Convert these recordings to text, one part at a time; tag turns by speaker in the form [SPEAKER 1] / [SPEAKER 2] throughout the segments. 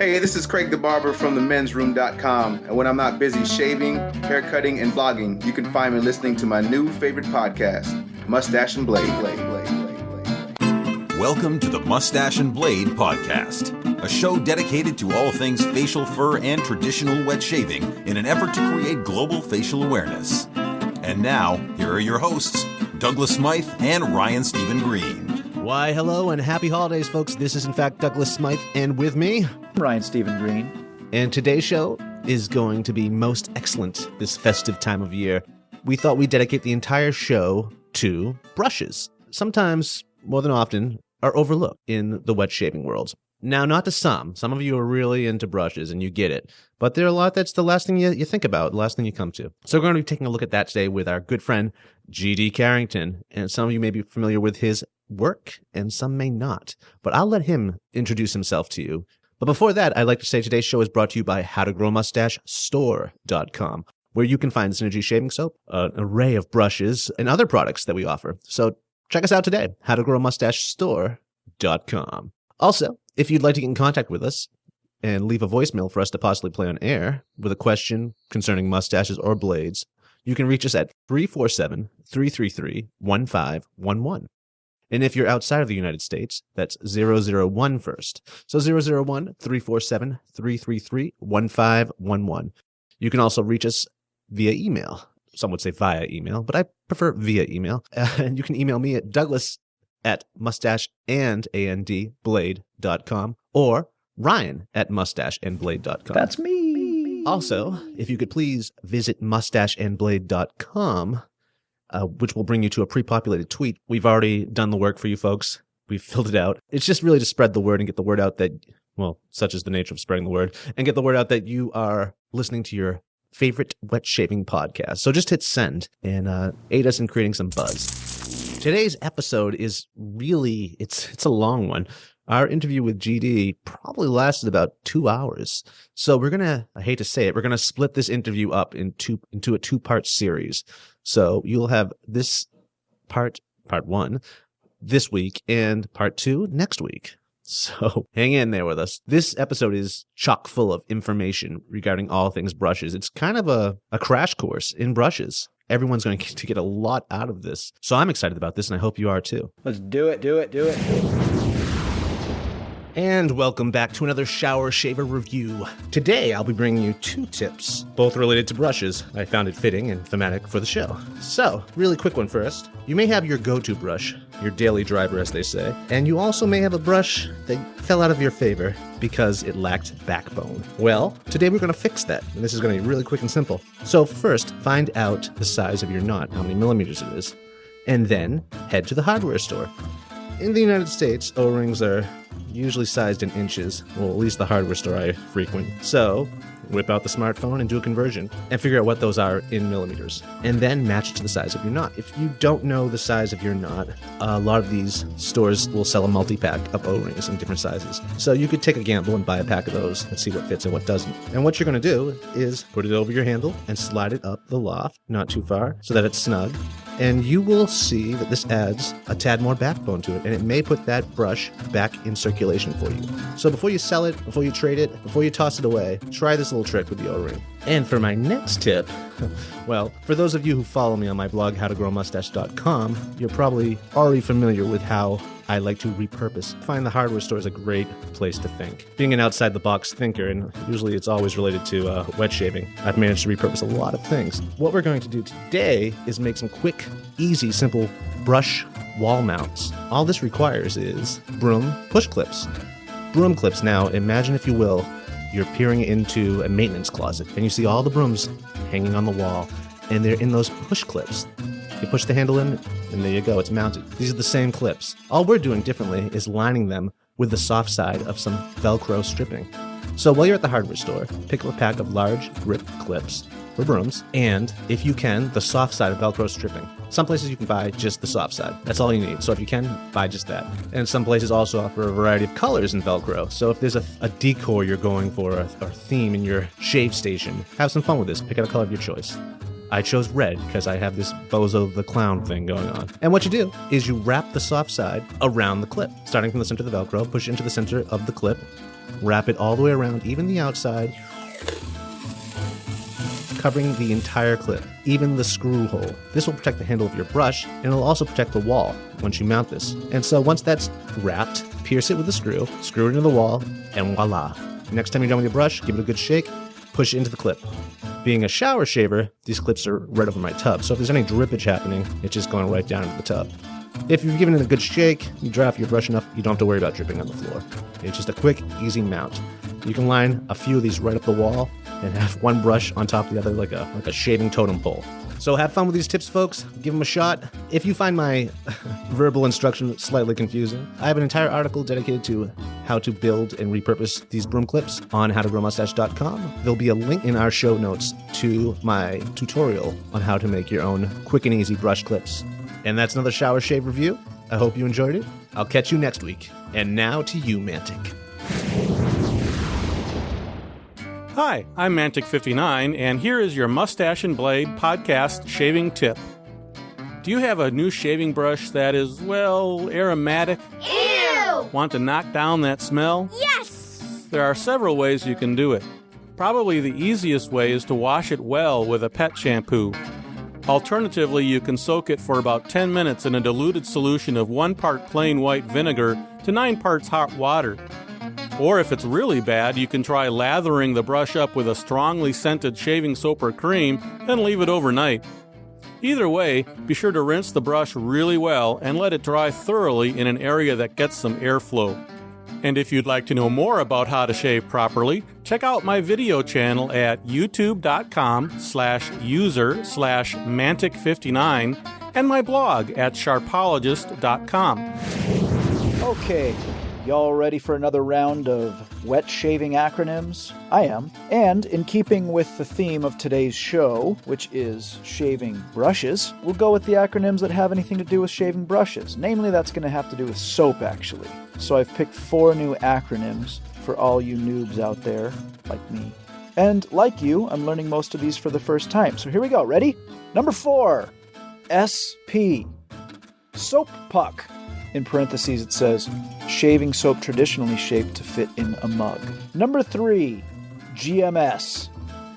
[SPEAKER 1] Hey, this is Craig the Barber from themensroom.com, and when I'm not busy shaving, haircutting, and blogging, you can find me listening to my new favorite podcast, Moustache and Blade.
[SPEAKER 2] Welcome to the Moustache and Blade podcast, a show dedicated to all things facial fur and traditional wet shaving in an effort to create global facial awareness. And now, here are your hosts, Douglas Smythe and Ryan Stephen Green.
[SPEAKER 3] Why, hello and happy holidays, folks. This is, in fact, Douglas Smythe, and with me,
[SPEAKER 4] Ryan Stephen Green.
[SPEAKER 3] And today's show is going to be most excellent this festive time of year. We thought we'd dedicate the entire show to brushes. Sometimes, more than often, are overlooked in the wet shaving world. Now, not to some. Some of you are really into brushes, and you get it. But there are a lot that's the last thing you think about, the last thing you come to. So we're going to be taking a look at that today with our good friend, G.D. Carrington. And some of you may be familiar with his work, and some may not. But I'll let him introduce himself to you. But before that, I'd like to say today's show is brought to you by HowToGrowMustacheStore.com, where you can find Synergy Shaving Soap, an array of brushes, and other products that we offer. So check us out today, HowToGrowMustacheStore.com. Also, if you'd like to get in contact with us and leave a voicemail for us to possibly play on air with a question concerning mustaches or blades, you can reach us at 347-333-1511. And if you're outside of the United States, that's 001 first. So 001-347-333-1511. You can also reach us via email. Some would say via email, but I prefer via email. And you can email me at douglas@mustacheandblade.com or Ryan@mustacheandblade.com.
[SPEAKER 4] That's me.
[SPEAKER 3] Also, if you could please visit mustacheandblade.com, which will bring you to a pre-populated tweet. We've already done the work for you folks. We've filled it out. It's just really to spread the word and get the word out that, well, such is the nature of spreading the word, and get the word out that you are listening to your favorite wet shaving podcast. So just hit send and aid us in creating some buzz. Today's episode is really, it's a long one. Our interview with GD probably lasted about 2 hours. So we're going to, I hate to say it, we're going to split this interview up into a two-part series. So you'll have this part one this week and part two next week. So hang in there with us. This episode is chock full of information regarding all things brushes. It's kind of a crash course in brushes. Everyone's going to get a lot out of this. So I'm excited about this, and I hope you are too.
[SPEAKER 4] Let's do it.
[SPEAKER 3] And welcome back to another shower shaver review. Today, I'll be bringing you 2 tips, both related to brushes. I found it fitting and thematic for the show. So, really quick one first. You may have your go-to brush, your daily driver as they say, and you also may have a brush that fell out of your favor because it lacked backbone. Well, today we're going to fix that, and this is going to be really quick and simple. So first, find out the size of your knot, how many millimeters it is, and then head to the hardware store. In the United States, O-rings are usually sized in inches, well, at least the hardware store I frequent. So, whip out the smartphone and do a conversion, and figure out what those are in millimeters, and then match it to the size of your knot. If you don't know the size of your knot, a lot of these stores will sell a multi-pack of O-rings in different sizes. So you could take a gamble and buy a pack of those and see what fits and what doesn't. And what you're going to do is put it over your handle and slide it up the loft, not too far, so that it's snug. And you will see that this adds a tad more backbone to it, and it may put that brush back in circulation for you. So before you sell it, before you trade it, before you toss it away, try this little trick with the O-ring. And for my next tip, well, for those of you who follow me on my blog, HowToGrowMustache.com, you're probably already familiar with how I like to repurpose. I find the hardware store is a great place to think. Being an outside-the-box thinker, and usually it's always related to wet shaving, I've managed to repurpose a lot of things. What we're going to do today is make some quick, easy, simple brush wall mounts. All this requires is broom push clips. Broom clips. Now, imagine, if you will, you're peering into a maintenance closet, and you see all the brooms hanging on the wall, and they're in those push clips. You push the handle in, and there you go, it's mounted. These are the same clips. All we're doing differently is lining them with the soft side of some Velcro stripping. So while you're at the hardware store, pick up a pack of large grip clips for brooms, and, if you can, the soft side of Velcro stripping. Some places you can buy just the soft side. That's all you need. So if you can, buy just that. And some places also offer a variety of colors in Velcro. So if there's a decor you're going for, or theme in your shave station, have some fun with this. Pick out a color of your choice. I chose red because I have this Bozo the Clown thing going on. And what you do is you wrap the soft side around the clip, starting from the center of the Velcro, push it into the center of the clip, Wrap it all the way around, even the outside, covering the entire clip, even the screw hole. This will protect the handle of your brush, and it'll also protect the wall once you mount this. And so once that's wrapped, pierce it with the screw it into the wall, and voila. Next time you're done with your brush, give it a good shake, push it into the clip. Being a shower shaver, these clips are right over my tub, so if there's any drippage happening, it's just going right down into the tub. If you've given it a good shake, you dry off your brush enough, you don't have to worry about dripping on the floor. It's just a quick, easy mount. You can line a few of these right up the wall and have one brush on top of the other like a shaving totem pole. So have fun with these tips, folks. Give them a shot. If you find my verbal instruction slightly confusing, I have an entire article dedicated to how to build and repurpose these broom clips on howtogrowmustache.com. There'll be a link in our show notes to my tutorial on how to make your own quick and easy brush clips. And that's another Shower Shave review. I hope you enjoyed it. I'll catch you next week. And now to you, Mantic.
[SPEAKER 5] Hi, I'm Mantic59, and here is your Moustache and Blade podcast shaving tip. Do you have a new shaving brush that is, well, aromatic?
[SPEAKER 6] Ew!
[SPEAKER 5] Want to knock down that smell?
[SPEAKER 6] Yes!
[SPEAKER 5] There are several ways you can do it. Probably the easiest way is to wash it well with a pet shampoo. Alternatively, you can soak it for about 10 minutes in a diluted solution of 1 part plain white vinegar to 9 parts hot water. Or if it's really bad, you can try lathering the brush up with a strongly scented shaving soap or cream and leave it overnight. Either way, be sure to rinse the brush really well and let it dry thoroughly in an area that gets some airflow. And if you'd like to know more about how to shave properly, check out my video channel at youtube.com/user/mantic59 and my blog at sharpologist.com.
[SPEAKER 4] Okay, y'all ready for another round of wet shaving acronyms? I am. And in keeping with the theme of today's show, which is shaving brushes, we'll go with the acronyms that have anything to do with shaving brushes. Namely, that's going to have to do with soap, actually. So I've picked 4 new acronyms for all you noobs out there, like me. And like you, I'm learning most of these for the first time. So here we go. Ready? Number 4, SP. Soap puck. In parentheses, it says, shaving soap traditionally shaped to fit in a mug. Number 3, GMS.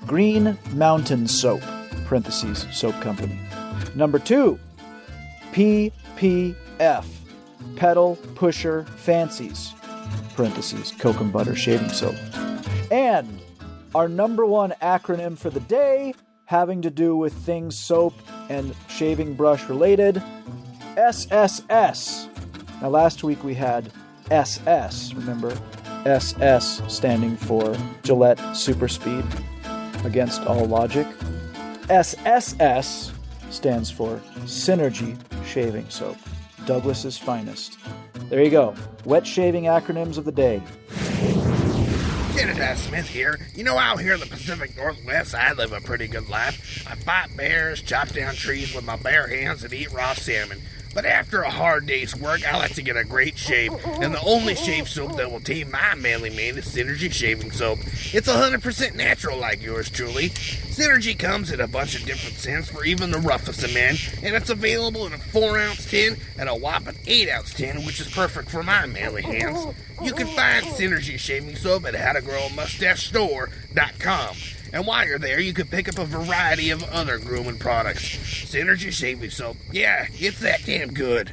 [SPEAKER 4] Green Mountain Soap. Parentheses, soap company. Number 2, PPF. Pedal Pusher Fancies. Parentheses, Coke and Butter Shaving Soap. And our number 1 acronym for the day, having to do with things soap and shaving brush related, SSS. Now, last week we had SS, remember? SS standing for Gillette Super Speed, against all logic. SSS stands for Synergy Shaving Soap, Douglas's finest. There you go. Wet shaving acronyms of the day.
[SPEAKER 7] Douglas Smythe here. You know, out here in the Pacific Northwest, I live a pretty good life. I fight bears, chop down trees with my bare hands, and eat raw salmon. But after a hard day's work, I like to get a great shave, and the only shave soap that will tame my manly mane is Synergy Shaving Soap. It's 100% natural like yours truly. Synergy comes in a bunch of different scents for even the roughest of men, and it's available in a 4-ounce tin and a whopping 8-ounce tin, which is perfect for my manly hands. You can find Synergy Shaving Soap at howtogrowmustachestore.com. And while you're there, you can pick up a variety of other grooming products. Synergy Shaving Soap. Yeah, it's that damn good.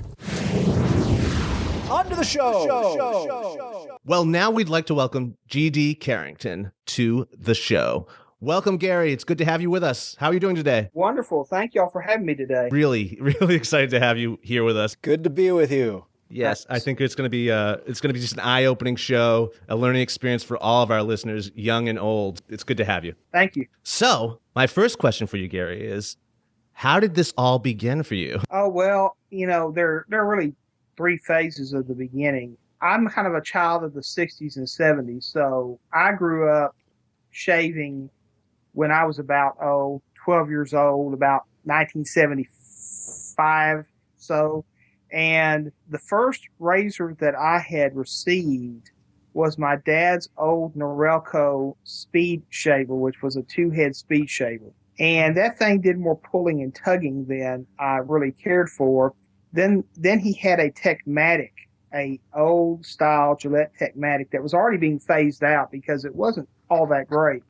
[SPEAKER 4] On to the show.
[SPEAKER 3] Well, now we'd like to welcome G.D. Carrington to the show. Welcome, Gary. It's good to have you with us. How are you doing today?
[SPEAKER 8] Wonderful. Thank y'all for having me today.
[SPEAKER 3] Really, really excited to have you here with us.
[SPEAKER 4] Good to be with you.
[SPEAKER 3] Yes, I think it's going to be just an eye-opening show, a learning experience for all of our listeners, young and old. It's good to have you.
[SPEAKER 8] Thank you.
[SPEAKER 3] So, my first question for you, Gary, is how did this all begin for you?
[SPEAKER 8] Oh, well, you know, there are really 3 phases of the beginning. I'm kind of a child of the 60s and 70s, so I grew up shaving when I was about 12 years old, about 1975 so. And the first razor that I had received was my dad's old Norelco speed shaver, which was a 2-head speed shaver. And that thing did more pulling and tugging than I really cared for. Then he had a Techmatic a old style Gillette Techmatic that was already being phased out because it wasn't all that great.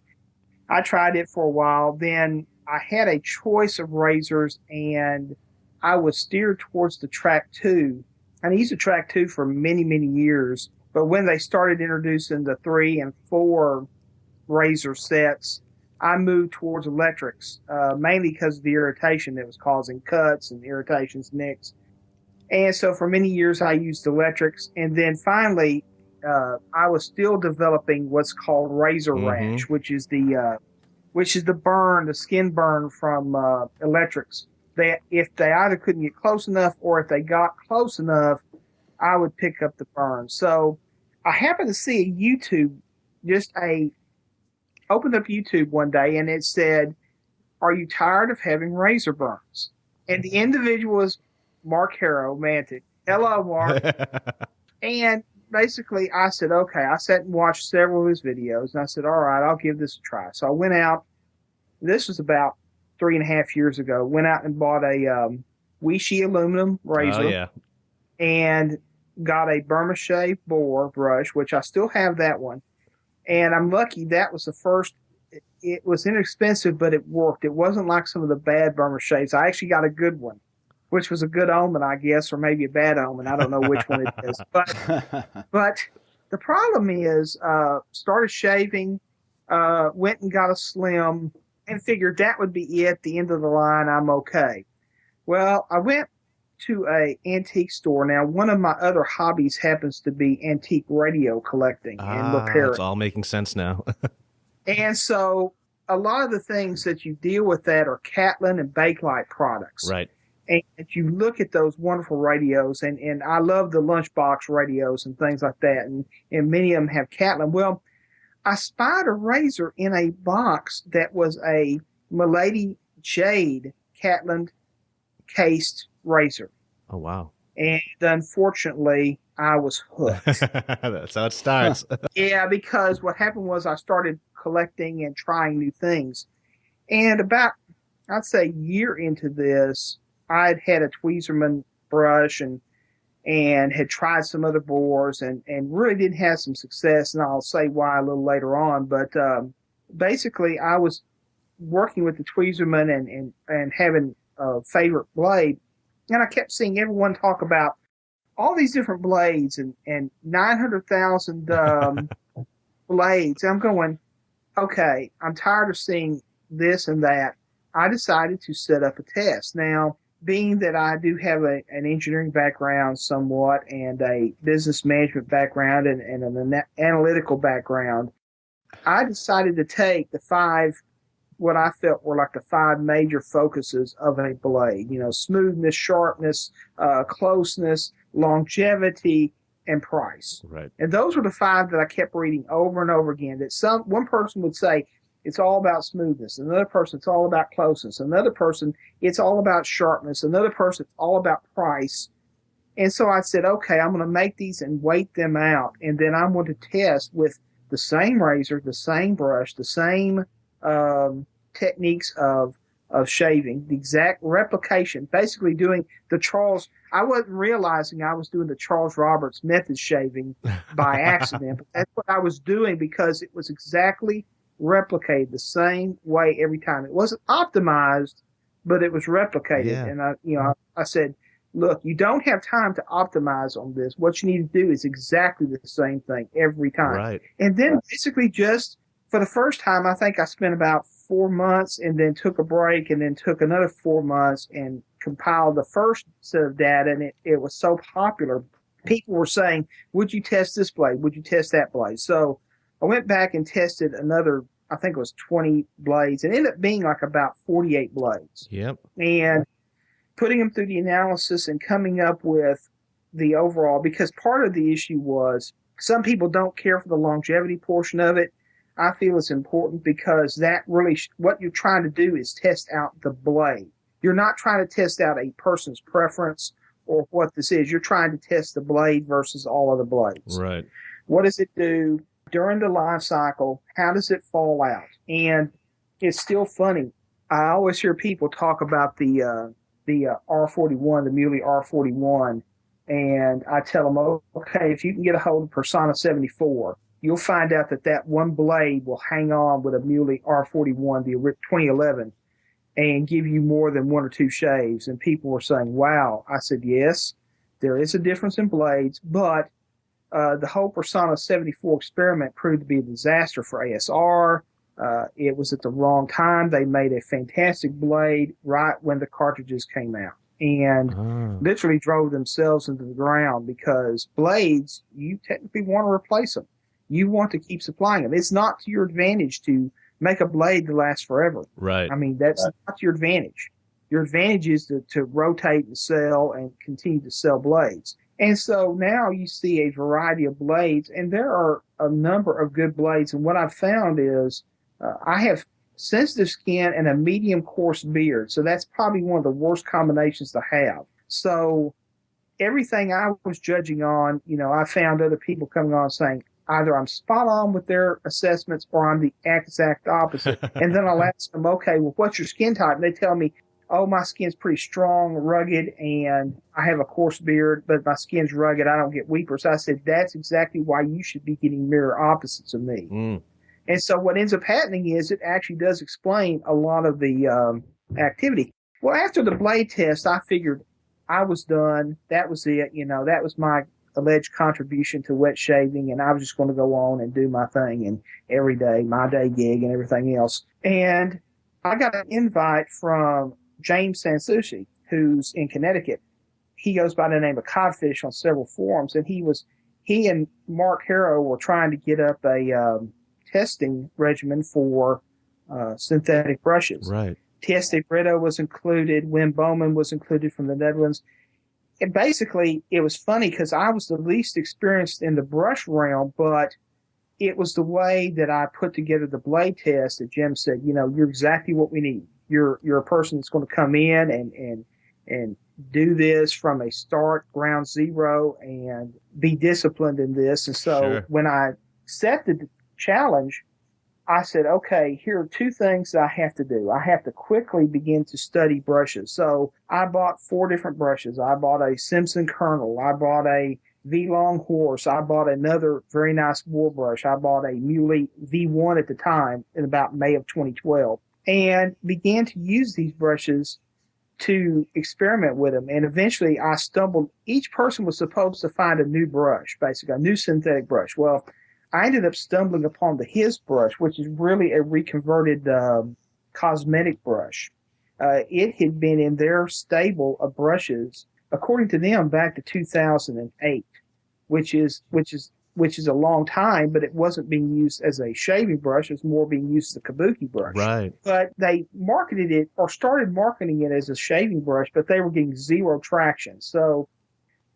[SPEAKER 8] I tried it for a while. Then I had a choice of razors, and I was steered towards the Track 2. And I used the Track 2 for many, many years. But when they started introducing the 3 and 4 razor sets, I moved towards electrics, mainly because of the irritation that was causing cuts and irritations, nicks. And so for many years I used electrics. And then finally, I was still developing what's called razor rash, which is the burn, the skin burn from electrics. If they either couldn't get close enough, or if they got close enough, I would pick up the burn. So I happened to see a YouTube, opened up YouTube one day, and it said, "Are you tired of having razor burns?" And the individual was Mark Harrow, Mantic. Hello, Mark. And basically, I said, okay. I sat and watched several of his videos, and I said, all right, I'll give this a try. So I went out. This was about 3.5 years ago. Went out and bought a Weishi aluminum razor.
[SPEAKER 3] Oh, yeah.
[SPEAKER 8] And got a Burma Shave Boar brush, which I still have that one. And I'm lucky that was the first. It was inexpensive, but it worked. It wasn't like some of the bad Burma Shaves. I actually got a good one, which was a good omen, I guess, or maybe a bad omen. I don't know which one it is. But the problem is, started shaving, went and got a slim, and figured that would be it. The end of the line, I'm okay. Well, I went to a antique store. Now, one of my other hobbies happens to be antique radio collecting and repairing.
[SPEAKER 3] It's all making sense now.
[SPEAKER 8] And so a lot of the things that you deal with that are Catlin and Bakelite products.
[SPEAKER 3] Right.
[SPEAKER 8] And you look at those wonderful radios, and I love the lunchbox radios and things like that, and many of them have Catlin. Well, I spied a razor in a box that was a Milady Jade Catlin cased razor.
[SPEAKER 3] Oh, wow.
[SPEAKER 8] And unfortunately, I was hooked.
[SPEAKER 3] That's how it starts.
[SPEAKER 8] Yeah, because what happened was I started collecting and trying new things. And about, I'd say, a year into this, I'd had a Tweezerman brush and had tried some other bores and really didn't have some success. And I'll say why a little later on. But basically, I was working with the Tweezerman and having a favorite blade. And I kept seeing everyone talk about all these different blades and 900,000 blades. And I'm going, okay, I'm tired of seeing this and that. I decided to set up a test. Now, being that I do have an engineering background somewhat and a business management background and an analytical background, I decided to take what I felt were like the 5 major focuses of a blade. You know, smoothness, sharpness, closeness, longevity, and price.
[SPEAKER 3] Right.
[SPEAKER 8] And those were the 5 that I kept reading over and over again. That one person would say, it's all about smoothness. Another person, it's all about closeness. Another person, it's all about sharpness. Another person, it's all about price. And so I said, okay, I'm going to make these and weight them out. And then I'm going to test with the same razor, the same brush, the same techniques of shaving, the exact replication, basically doing the Charles. I wasn't realizing I was doing the Charles Roberts method shaving by accident, but that's what I was doing because it was exactly replicated the same way every time. It wasn't optimized, but it was replicated.
[SPEAKER 3] Yeah.
[SPEAKER 8] And I said, look, you don't have time to optimize on this. What you need to do is exactly the same thing every time.
[SPEAKER 3] Right.
[SPEAKER 8] And then basically just for the first time, I think I spent about 4 months and then took a break and then took another 4 months and compiled the first set of data. And it was so popular. People were saying, would you test this blade? Would you test that blade? So I went back and tested another, I think it was 20 blades. It ended up being like about 48 blades.
[SPEAKER 3] Yep.
[SPEAKER 8] And putting them through the analysis and coming up with the overall, because part of the issue was some people don't care for the longevity portion of it. I feel it's important because that really, what you're trying to do is test out the blade. You're not trying to test out a person's preference or what this is. You're trying to test the blade versus all other blades.
[SPEAKER 3] Right.
[SPEAKER 8] What does it do during the life cycle? How does it fall out? And it's still funny. I always hear people talk about the R41, the Muley R41, and I tell them, okay, if you can get a hold of Persona 74, you'll find out that one blade will hang on with a Muley R41, the 2011, and give you more than one or two shaves. And people were saying, wow. I said, yes, there is a difference in blades, but the whole Persona 74 experiment proved to be a disaster for ASR. It was at the wrong time. They made a fantastic blade right when the cartridges came out, and literally drove themselves into the ground, because blades, you technically want to replace them. You want to keep supplying them. It's not to your advantage to make a blade to last forever.
[SPEAKER 3] Right.
[SPEAKER 8] I mean, that's not your advantage. Your advantage is to rotate and sell and continue to sell blades. And so now you see a variety of blades, and there are a number of good blades. And what I've found is I have sensitive skin and a medium coarse beard. So that's probably one of the worst combinations to have. So everything I was judging on, I found other people coming on saying either I'm spot on with their assessments or I'm the exact opposite. And then I'll ask them, okay, well, what's your skin type? And they tell me, oh, my skin's pretty strong, rugged, and I have a coarse beard, but my skin's rugged. I don't get weepers. I said, that's exactly why you should be getting mirror opposites of me. Mm. And so what ends up happening is it actually does explain a lot of the activity. Well, after the blade test, I figured I was done. That was it. That was my alleged contribution to wet shaving, and I was just going to go on and do my thing and every day, my day gig and everything else. And I got an invite from James Sansucci, who's in Connecticut. He goes by the name of Codfish on several forums, and he and Mark Harrow were trying to get up a testing regimen for synthetic brushes.
[SPEAKER 3] Right.
[SPEAKER 8] Teste Brito was included. Wim Bowman was included from the Netherlands. And basically, it was funny because I was the least experienced in the brush realm, but it was the way that I put together the blade test that Jim said, you're exactly what we need. You're a person that's going to come in and do this from a start, ground zero, and be disciplined in this. And so when I accepted the challenge, I said, okay, here are two things that I have to do. I have to quickly begin to study brushes. So I bought 4 different brushes. I bought a Simpson Colonel. I bought a V-Long Horse. I bought another very nice war brush. I bought a Muley V1 at the time in about May of 2012, and began to use these brushes to experiment with them. And eventually I stumbled. Each person was supposed to find a new brush, basically a new synthetic brush. Well, I ended up stumbling upon the His brush, which is really a reconverted cosmetic brush. It had been in their stable of brushes, according to them, back to 2008, which is a long time, but it wasn't being used as a shaving brush. It was more being used as a kabuki brush.
[SPEAKER 3] Right.
[SPEAKER 8] But they marketed it or started marketing it as a shaving brush, but they were getting zero traction. So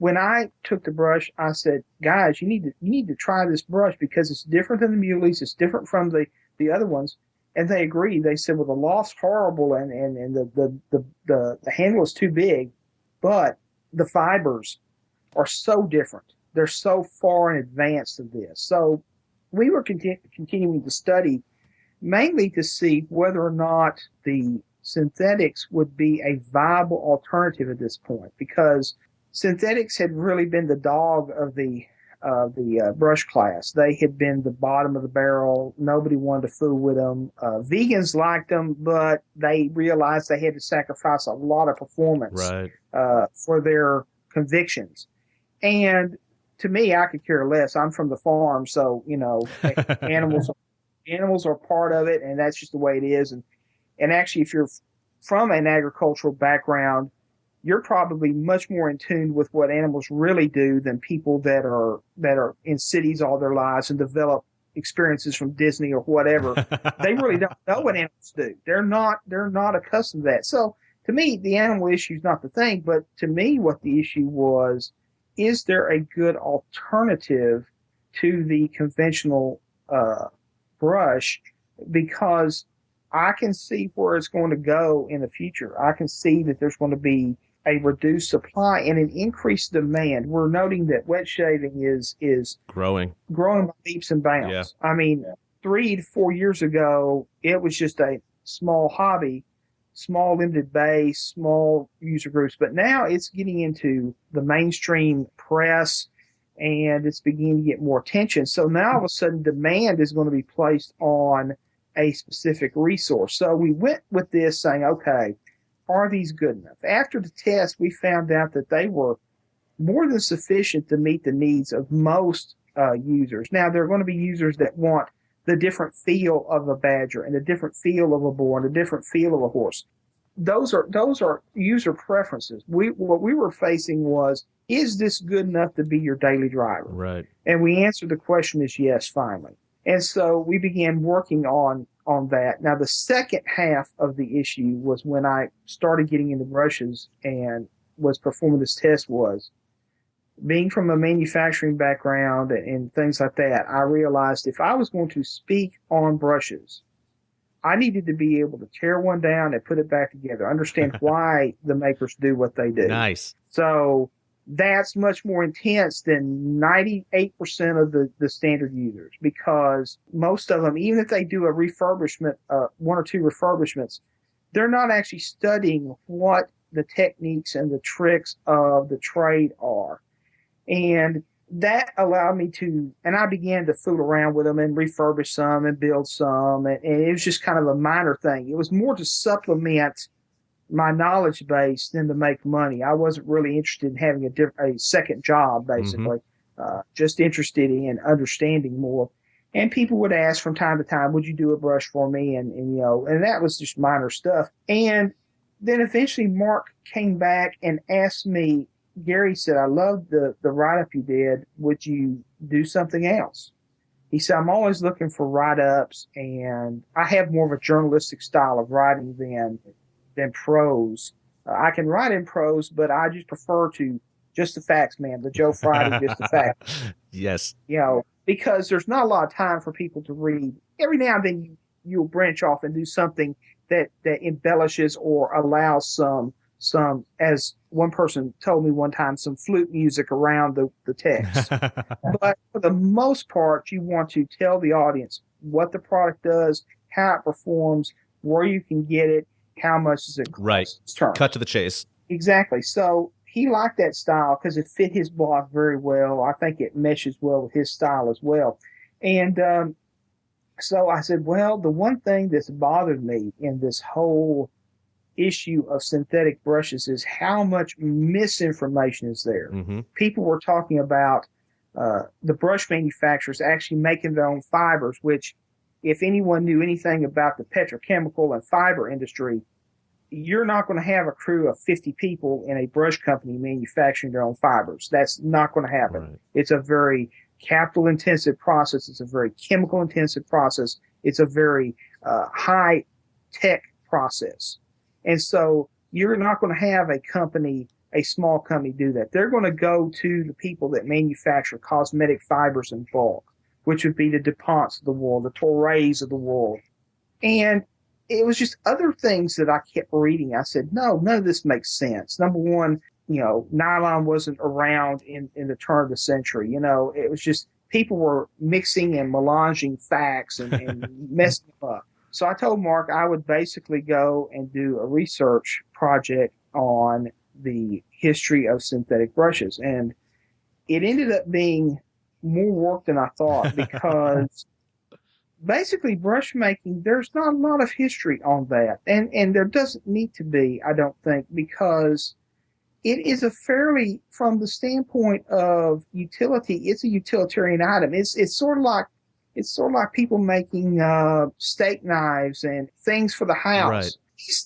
[SPEAKER 8] when I took the brush, I said, guys, you need to try this brush because it's different than the Muleys. It's different from the other ones. And they agreed. They said, well, the loft's horrible and the handle is too big, but the fibers are so different. They're so far in advance of this. So we were continuing to study mainly to see whether or not the synthetics would be a viable alternative at this point, because synthetics had really been the dog of the brush class. They had been the bottom of the barrel. Nobody wanted to fool with them. Vegans liked them, but they realized they had to sacrifice a lot of performance for their convictions. And to me, I could care less. I'm from the farm, so animals are part of it, and that's just the way it is. And actually, if you're from an agricultural background, you're probably much more in tune with what animals really do than people that are in cities all their lives and develop experiences from Disney or whatever. They really don't know what animals do. They're not accustomed to that. So to me, the animal issue is not the thing, but to me, what the issue was, is there a good alternative to the conventional brush? Because I can see where it's going to go in the future. I can see that there's going to be a reduced supply and an increased demand. We're noting that wet shaving is growing by leaps and bounds. Yeah. I mean, 3 to 4 years ago, it was just a small hobby. small limited base, small user groups, but now it's getting into the mainstream press and it's beginning to get more attention. So now all of a sudden demand is going to be placed on a specific resource. So we went with this saying, okay, are these good enough? After the test, we found out that they were more than sufficient to meet the needs of most users. Now, there are going to be users that want the different feel of a badger and a different feel of a boar and a different feel of a horse. Those are user preferences. What we were facing was, is this good enough to be your daily driver?
[SPEAKER 3] Right.
[SPEAKER 8] And we answered the question is yes, finally. And so we began working on that. Now, the second half of the issue was when I started getting into brushes and was performing this test was, being from a manufacturing background and things like that, I realized if I was going to speak on brushes, I needed to be able to tear one down and put it back together, understand why the makers do what they do.
[SPEAKER 3] Nice. So
[SPEAKER 8] that's much more intense than 98% of the standard users, because most of them, even if they do a refurbishment, one or two refurbishments, they're not actually studying what the techniques and the tricks of the trade are. And that allowed me to, and I began to fool around with them and refurbish some and build some. And it was just kind of a minor thing. It was more to supplement my knowledge base than to make money. I wasn't really interested in having a second job, basically, just interested in understanding more. And people would ask from time to time, would you do a brush for me? And that was just minor stuff. And then eventually Mark came back and asked me, Gary said, I loved the write-up you did. Would you do something else? He said, I'm always looking for write-ups, and I have more of a journalistic style of writing than prose. I can write in prose, but I just prefer to just the facts, man. The Joe Friday, just the facts.
[SPEAKER 3] Yes.
[SPEAKER 8] Because there's not a lot of time for people to read. Every now and then you'll branch off and do something that embellishes or allows some, as one person told me one time, some flute music around the text. But for the most part, you want to tell the audience what the product does, how it performs, where you can get it, how much does it cost.
[SPEAKER 3] Right. Cut to the chase.
[SPEAKER 8] Exactly. So he liked that style because it fit his blog very well. I think it meshes well with his style as well. And so I said, well, the one thing that's bothered me in this whole issue of synthetic brushes is how much misinformation is there. Mm-hmm. People were talking about the brush manufacturers actually making their own fibers, which if anyone knew anything about the petrochemical and fiber industry, you're not going to have a crew of 50 people in a brush company manufacturing their own fibers. That's not going to happen. Right. It's a very capital-intensive process. It's a very chemical-intensive process. It's a very high-tech process. And so you're not going to have a small company do that. They're going to go to the people that manufacture cosmetic fibers in bulk, which would be the DuPonts of the world, the Torreys of the world. And it was just other things that I kept reading. I said, no, none of this makes sense. Number one, nylon wasn't around in the turn of the century. It was just people were mixing and melanging facts and messing them up. So I told Mark I would basically go and do a research project on the history of synthetic brushes. And it ended up being more work than I thought because basically brush making, there's not a lot of history on that. And there doesn't need to be, I don't think, because it is from the standpoint of utility, it's a utilitarian item. It's sort of like people making steak knives and things for the house. Right.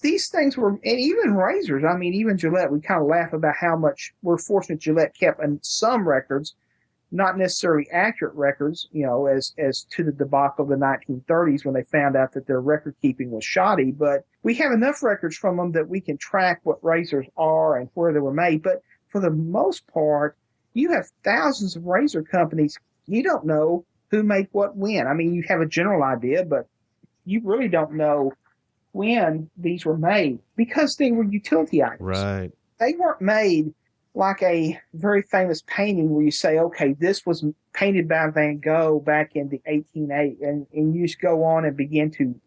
[SPEAKER 8] These things were, and even razors. I mean, even Gillette. We kind of laugh about how much we're fortunate Gillette kept in some records, not necessarily accurate records. As to the debacle of the 1930s when they found out that their record keeping was shoddy. But we have enough records from them that we can track what razors are and where they were made. But for the most part, you have thousands of razor companies. You don't know who made what when. I mean, you have a general idea, but you really don't know when these were made because they were utility items. Right. They weren't made like a very famous painting where you say, okay, this was painted by Van Gogh back in the 1880s, and you just go on and begin to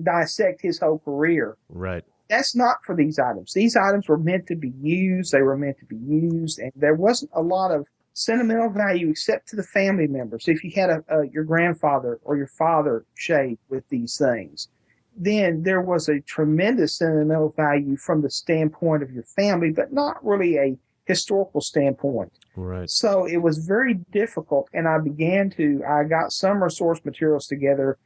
[SPEAKER 8] dissect his whole career. Right. That's not for these items. These items were meant to be used. They were meant to be used, and there wasn't a lot of sentimental value except to the family members. If you had your grandfather or your father shave with these things, then there was a tremendous sentimental value from the standpoint of your family, but not really a historical standpoint.
[SPEAKER 3] Right.
[SPEAKER 8] So it was very difficult, and I got some resource materials together,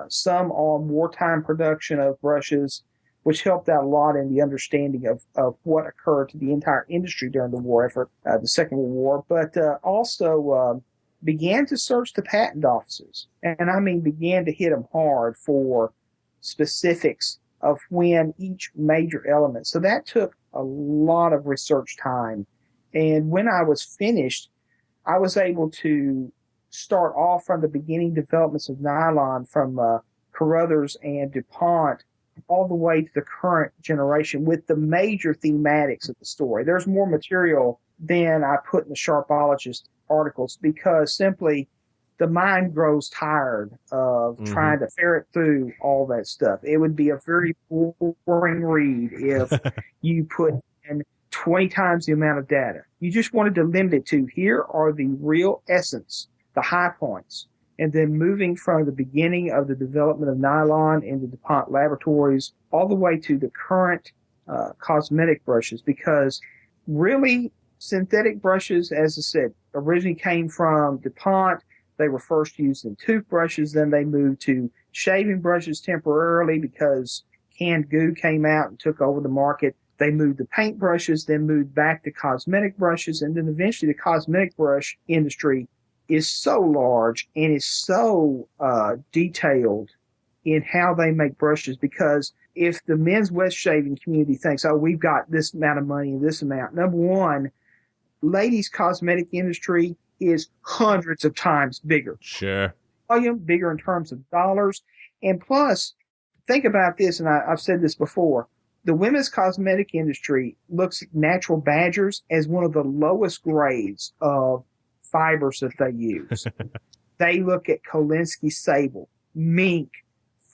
[SPEAKER 8] some on wartime production of brushes, which helped out a lot in the understanding of what occurred to the entire industry during the war effort, the Second World War, but also began to search the patent offices. And I mean began to hit them hard for specifics of when each major element. So that took a lot of research time. And when I was finished, I was able to start off from the beginning developments of nylon from Carruthers and DuPont all the way to the current generation with the major thematics of the story. There's more material than I put in the Sharpologist articles because simply the mind grows tired of trying to ferret through all that stuff. It would be a very boring read if you put in 20 times the amount of data. You just wanted to limit it to here are the real essence, the high points. And then moving from the beginning of the development of nylon in the DuPont laboratories all the way to the current cosmetic brushes, because really synthetic brushes, as I said, originally came from DuPont. They were first used in toothbrushes. Then they moved to shaving brushes temporarily because canned goo came out and took over the market. They moved to paint brushes, then moved back to cosmetic brushes, and then eventually the cosmetic brush industry is so large and is so detailed in how they make brushes, because if the men's wet shaving community thinks, oh, we've got this amount of money and this amount, number one, ladies' cosmetic industry is hundreds of times bigger.
[SPEAKER 3] Sure.
[SPEAKER 8] Volume, bigger in terms of dollars. And plus, think about this, and I've said this before, the women's cosmetic industry looks at natural badgers as one of the lowest grades of fibers that they use. They look at Kolinsky sable, mink,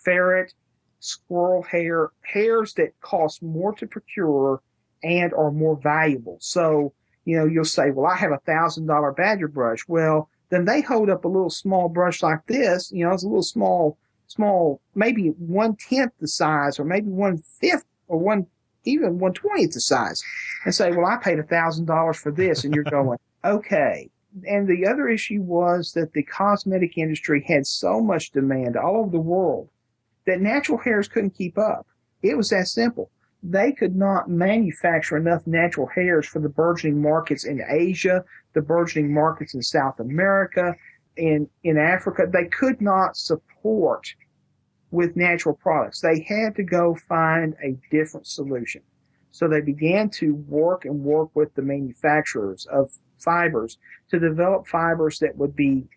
[SPEAKER 8] ferret, squirrel hair, hairs that cost more to procure and are more valuable. So, you'll say, well, I have $1,000 badger brush. Well, then they hold up a little small brush like this. It's a little small, maybe 1/10 the size, or maybe 1/5 or even 1/20th the size, and say, well, I paid $1,000 for this. And you're going, okay. And the other issue was that the cosmetic industry had so much demand all over the world that natural hairs couldn't keep up. It was that simple. They could not manufacture enough natural hairs for the burgeoning markets in Asia, the burgeoning markets in South America, in Africa. They could not support with natural products. They had to go find a different solution. So they began to work with the manufacturers of fibers to develop fibers that would be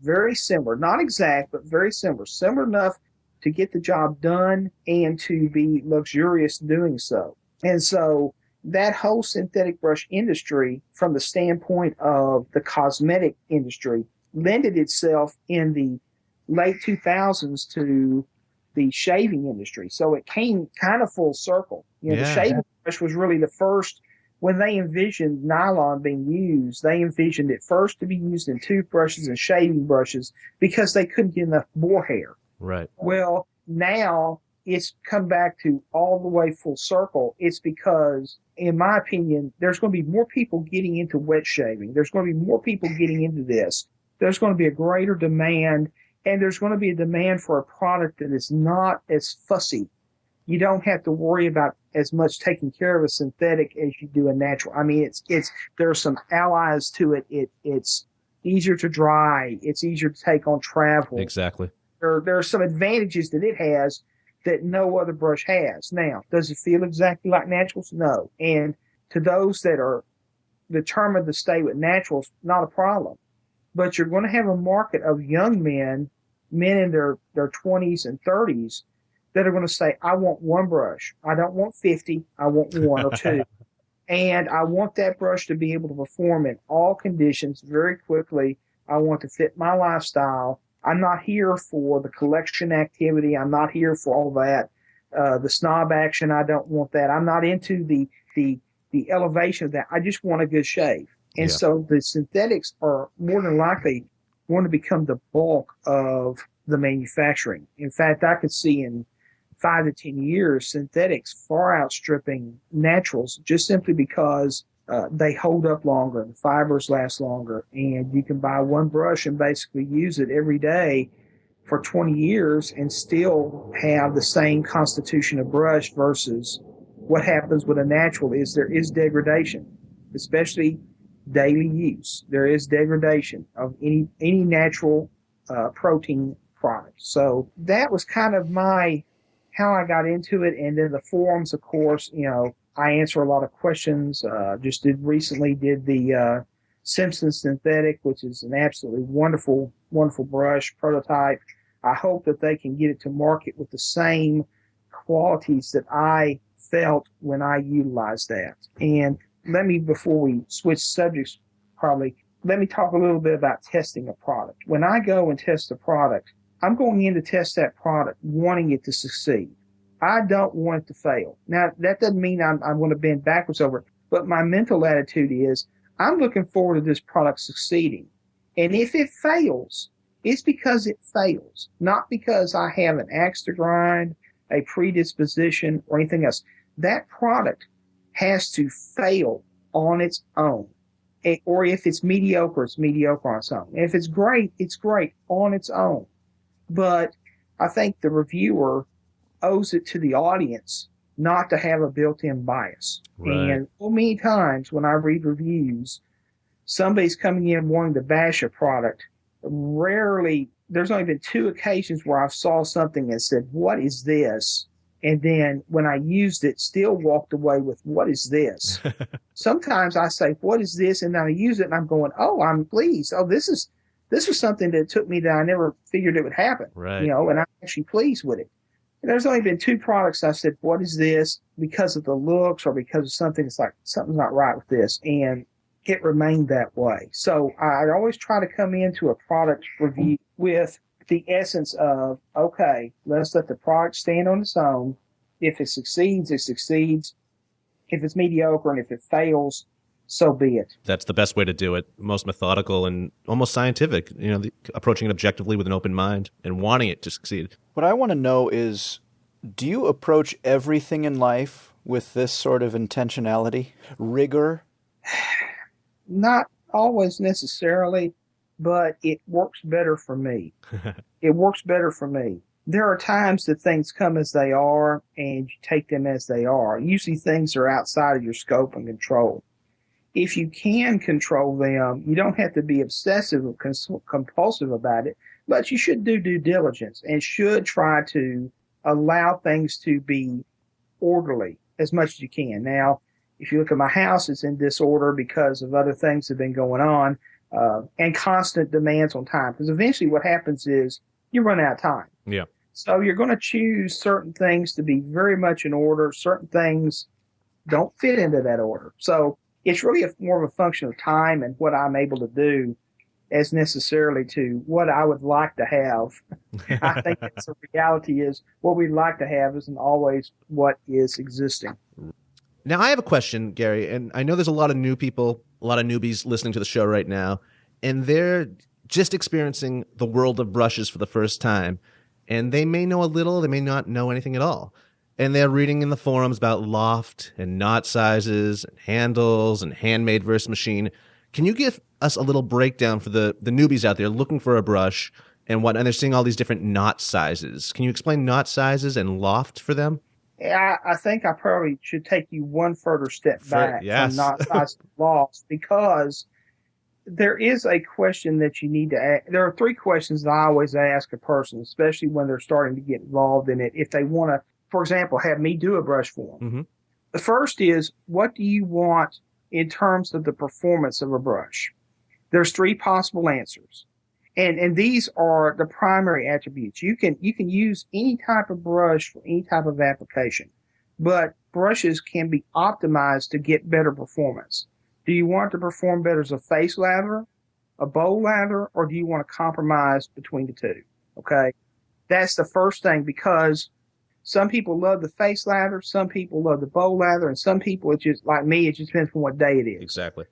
[SPEAKER 8] very similar, not exact, but very similar enough to get the job done and to be luxurious doing so. And so that whole synthetic brush industry, from the standpoint of the cosmetic industry, lended itself in the late 2000s to the shaving industry. So it came kind of full circle. The shaving brush was really the first. When they envisioned nylon being used, they envisioned it first to be used in toothbrushes and shaving brushes because they couldn't get enough boar hair.
[SPEAKER 3] Right.
[SPEAKER 8] Well, now it's come back to all the way full circle. It's because, in my opinion, there's going to be more people getting into wet shaving. There's going to be more people getting into this. There's going to be a greater demand, and there's going to be a demand for a product that is not as fussy. You don't have to worry about as much taking care of a synthetic as you do a natural. I mean, there are some allies to it. It's easier to dry. It's easier to take on travel.
[SPEAKER 3] Exactly.
[SPEAKER 8] There are some advantages that it has that no other brush has. Now, does it feel exactly like naturals? No. And to those that are determined to stay with naturals, not a problem. But you're going to have a market of young men in their 20s and 30s, that are going to say, I want one brush. I don't want 50. I want one or two. And I want that brush to be able to perform in all conditions very quickly. I want to fit my lifestyle. I'm not here for the collection activity. I'm not here for all that. the snob action. I don't want that. I'm not into the elevation of that. I just want a good shave. And so the synthetics are more than likely going to become the bulk of the manufacturing. In fact, I could see in 5 to 10 years, synthetics far outstripping naturals just simply because they hold up longer, the fibers last longer, and you can buy one brush and basically use it every day for 20 years and still have the same constitution of brush versus what happens with a natural is there is degradation, especially daily use. There is degradation of any natural protein product. So that was kind of how I got into it. And then the forums, of course, I answer a lot of questions. Just recently did the Simpson synthetic, which is an absolutely wonderful, wonderful brush prototype. I hope that they can get it to market with the same qualities that I felt when I utilized that. And before we switch subjects, let me talk a little bit about testing a product. When I go and test a product, I'm going in to test that product wanting it to succeed. I don't want it to fail. Now, that doesn't mean I'm going to bend backwards over it, but my mental attitude is I'm looking forward to this product succeeding. And if it fails, it's because it fails, not because I have an axe to grind, a predisposition, or anything else. That product has to fail on its own. Or if it's mediocre, it's mediocre on its own. And if it's great on its own. But I think the reviewer owes it to the audience not to have a built-in bias. Right. And so many times when I read reviews, somebody's coming in wanting to bash a product. Rarely, there's only been 2 occasions where I saw something and said, "What is this?" And then when I used it, still walked away with, "What is this?" Sometimes I say, "What is this?" And then I use it and I'm going, "Oh, I'm pleased. Oh, this was something that took me that I never figured it would happen."
[SPEAKER 3] Right.
[SPEAKER 8] And I'm actually pleased with it. And there's only been 2 products I said, "What is this?" because of the looks or because of something. It's like, something's not right with this. And it remained that way. So I always try to come into a product review with the essence of, okay, let's let the product stand on its own. If it succeeds, it succeeds. If it's mediocre and if it fails, so be it.
[SPEAKER 3] That's the best way to do it. Most methodical and almost scientific, approaching it objectively with an open mind and wanting it to succeed.
[SPEAKER 4] What I want to know is, do you approach everything in life with this sort of intentionality, rigor?
[SPEAKER 8] Not always necessarily, but it works better for me. It works better for me. There are times that things come as they are and you take them as they are. Usually things are outside of your scope and control. If you can control them, you don't have to be obsessive or compulsive about it, but you should do due diligence and should try to allow things to be orderly as much as you can. Now, if you look at my house, it's in disorder because of other things that have been going on, and constant demands on time. Because eventually what happens is you run out of time.
[SPEAKER 3] Yeah.
[SPEAKER 8] So you're going to choose certain things to be very much in order. Certain things don't fit into that order. So it's really more of a function of time and what I'm able to do as necessarily to what I would like to have. I think that's the reality is what we'd like to have isn't always what is existing.
[SPEAKER 3] Now, I have a question, Gary, and I know there's a lot of new people, a lot of newbies listening to the show right now, and they're just experiencing the world of brushes for the first time, and they may know a little, they may not know anything at all. And they're reading in the forums about loft and knot sizes and handles and handmade versus machine. Can you give us a little breakdown for the newbies out there looking for a brush and they're seeing all these different knot sizes? Can you explain knot sizes and loft for them?
[SPEAKER 8] Yeah, I think I probably should take you one further step back
[SPEAKER 3] yes.
[SPEAKER 8] from knot size loft, because there is a question that you need to ask. There are 3 questions that I always ask a person, especially when they're starting to get involved in it. If they want to, for example, have me do a brush for them. Mm-hmm. The first is, what do you want in terms of the performance of a brush? There's 3 possible answers. And these are the primary attributes. You can use any type of brush for any type of application, but brushes can be optimized to get better performance. Do you want to perform better as a face lather, a bowl lather, or do you want to compromise between the 2? Okay. That's the first thing, because Some people love the face lather, some people love the bowl lather, and some people, it just, like me, it just depends on what day it is.
[SPEAKER 3] Exactly.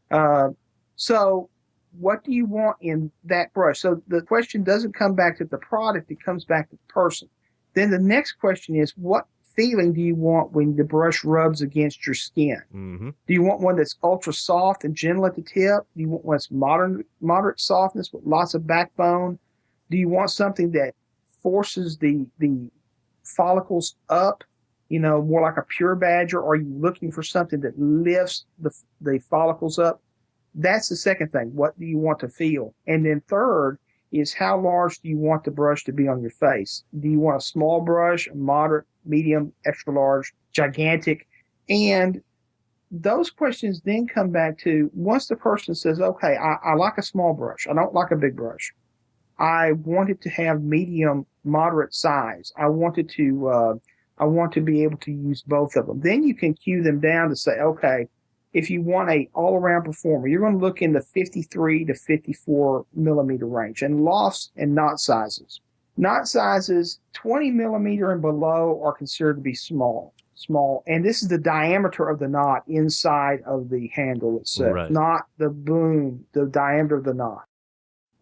[SPEAKER 8] So what do you want in that brush? So the question doesn't come back to the product, it comes back to the person. Then the next question is, what feeling do you want when the brush rubs against your skin?
[SPEAKER 3] Mm-hmm.
[SPEAKER 8] Do you want one that's ultra soft and gentle at the tip? Do you want one that's moderate softness with lots of backbone? Do you want something that forces the follicles up, more like a pure badger? Or are you looking for something that lifts the follicles up? That's the second thing. What do you want to feel? And then third is, how large do you want the brush to be on your face? Do you want a small brush, a moderate, medium, extra large, gigantic? And those questions then come back to, once the person says, okay, I like a small brush. I don't like a big brush. I want it to have medium, moderate size. I want to be able to use both of them. Then you can cue them down to say, okay, if you want a all-around performer, you're going to look in the 53 to 54 millimeter range, and lofts and knot sizes. Knot sizes 20 millimeter and below are considered to be small. And this is the diameter of the knot inside of the handle itself,
[SPEAKER 3] right,
[SPEAKER 8] not the boom, the diameter of the knot.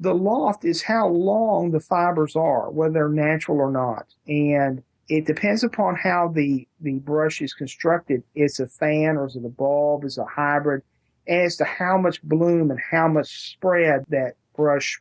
[SPEAKER 8] The loft is how long the fibers are, whether they're natural or not. And it depends upon how the brush is constructed. It's a fan, or is it a bulb, is it a hybrid, as to how much bloom and how much spread that brush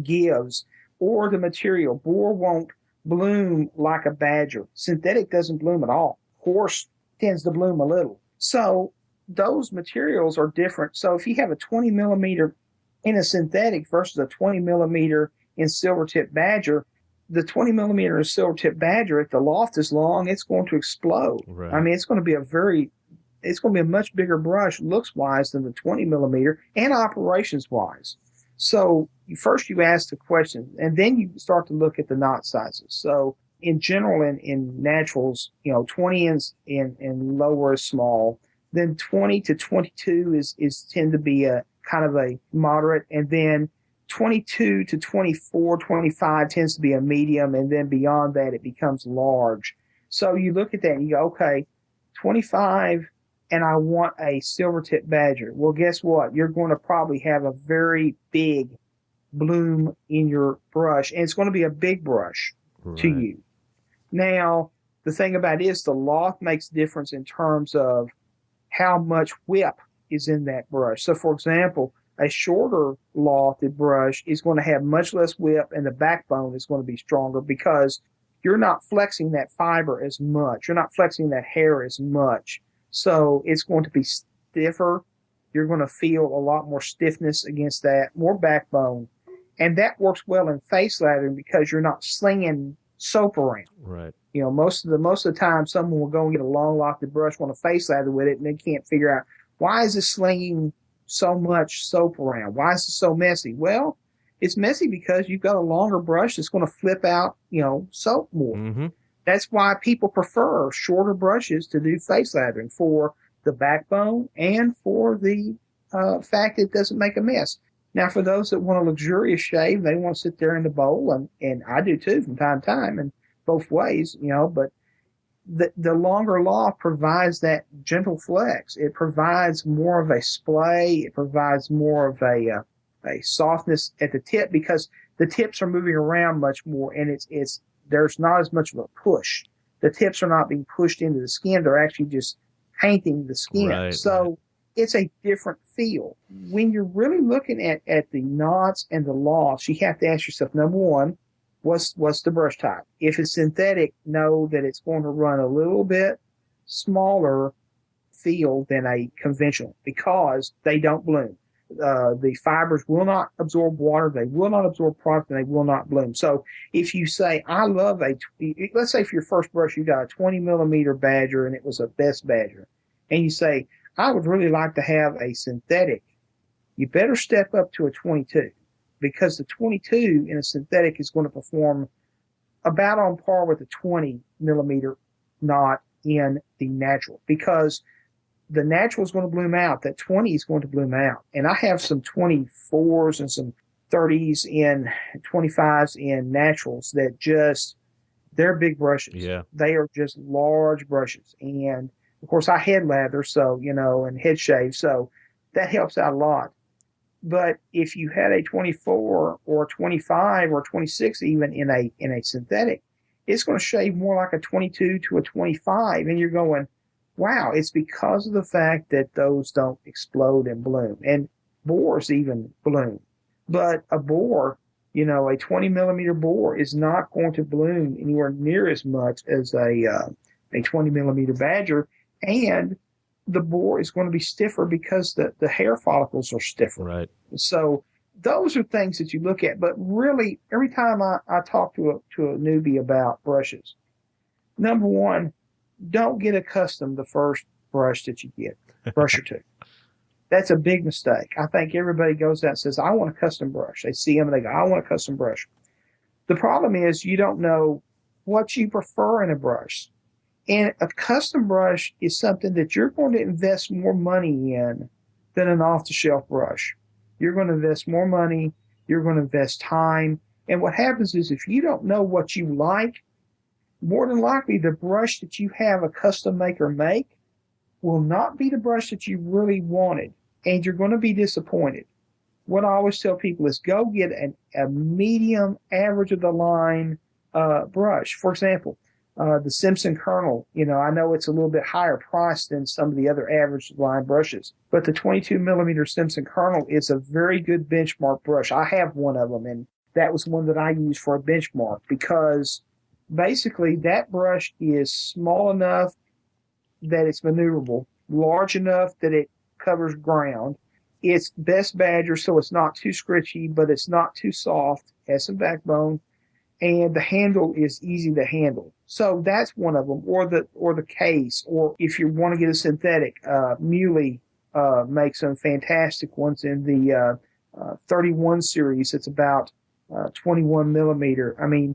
[SPEAKER 8] gives, or the material. Boar won't bloom like a badger. Synthetic doesn't bloom at all. Horse tends to bloom a little. So those materials are different. So if you have a 20 millimeter in a synthetic versus a 20 millimeter in silver tip badger, the 20 millimeter in silver tip badger, if the loft is long, it's going to explode.
[SPEAKER 3] Right.
[SPEAKER 8] I mean, it's going to be a much bigger brush looks wise than the 20 millimeter, and operations wise. So first you ask the question, and then you start to look at the knot sizes. So in general, in naturals, 20 and lower is small. Then 20 to 22 is tend to be a kind of a moderate, and then 22 to 24, 25 tends to be a medium, and then beyond that it becomes large. So you look at that and you go, okay, 25, and I want a silver tip badger. Well, guess what? You're going to probably have a very big bloom in your brush, and it's going to be a big brush to you. Now, the thing about it is the loft makes a difference in terms of how much whip is in that brush. So, for example, a shorter lofted brush is going to have much less whip, and the backbone is going to be stronger because you're not flexing that fiber as much. You're not flexing that hair as much. So it's going to be stiffer. You're going to feel a lot more stiffness against that, more backbone. And that works well in face lathering because you're not slinging soap around.
[SPEAKER 3] Right.
[SPEAKER 8] Most of the time someone will go and get a long lofted brush, want to face lather with it, and they can't figure out, why is this slinging so much soap around? Why is it so messy? Well, it's messy because you've got a longer brush that's going to flip out, soap more.
[SPEAKER 3] Mm-hmm.
[SPEAKER 8] That's why people prefer shorter brushes to do face lathering, for the backbone and for the fact that it doesn't make a mess. Now, for those that want a luxurious shave, they want to sit there in the bowl, and I do too from time to time, and both ways, but the longer loft provides that gentle flex. It provides more of a splay. It provides more of a softness at the tip because the tips are moving around much more, and there's not as much of a push. The tips are not being pushed into the skin. They're actually just painting the skin.
[SPEAKER 3] Right,
[SPEAKER 8] so it's a different feel. When you're really looking at the knots and the lofts, you have to ask yourself, number one, what's the brush type? If it's synthetic, know that it's going to run a little bit smaller feel than a conventional because they don't bloom. The fibers will not absorb water, they will not absorb product, and they will not bloom. So if you say, let's say for your first brush you got a 20 millimeter badger and it was a best badger, and you say, I would really like to have a synthetic, you better step up to a 22. Because the 22 in a synthetic is going to perform about on par with the 20 millimeter knot in the natural. Because the natural is going to bloom out, that 20 is going to bloom out. And I have some 24s and some 30s in 25s in naturals that They're big brushes.
[SPEAKER 5] Yeah.
[SPEAKER 8] They are just large brushes. And of course I head lather, so, and head shave. So that helps out a lot. But if you had a 24 or 25 or 26 even in a synthetic, it's going to shave more like a 22 to a 25. And you're going, wow, it's because of the fact that those don't explode and bloom. And bores even bloom. But a bore, a 20 millimeter bore is not going to bloom anywhere near as much as a 20 millimeter badger. And the bore is going to be stiffer because the hair follicles are stiffer.
[SPEAKER 5] Right.
[SPEAKER 8] So those are things that you look at. But really, every time I talk to a newbie about brushes, number one, don't get accustomed to the first brush that you get, brush or two. That's a big mistake. I think everybody goes out and says, I want a custom brush. They see them and they go, I want a custom brush. The problem is you don't know what you prefer in a brush. And a custom brush is something that you're going to invest more money in than an off-the-shelf brush. You're going to invest more money. You're going to invest time. And what happens is if you don't know what you like, more than likely the brush that you have a custom maker make will not be the brush that you really wanted. And you're going to be disappointed. What I always tell people is go get a medium, average of the line brush. For example, the Simpson Kernel, I know it's a little bit higher priced than some of the other average line brushes, but the 22 millimeter Simpson Kernel is a very good benchmark brush. I have one of them, and that was one that I used for a benchmark because basically that brush is small enough that it's maneuverable, large enough that it covers ground. It's best badger, so it's not too scritchy, but it's not too soft, has some backbone, and the handle is easy to handle. So that's one of them, or the case, or if you want to get a synthetic, Muley makes some fantastic ones in the 31 series. It's about 21 millimeter. I mean,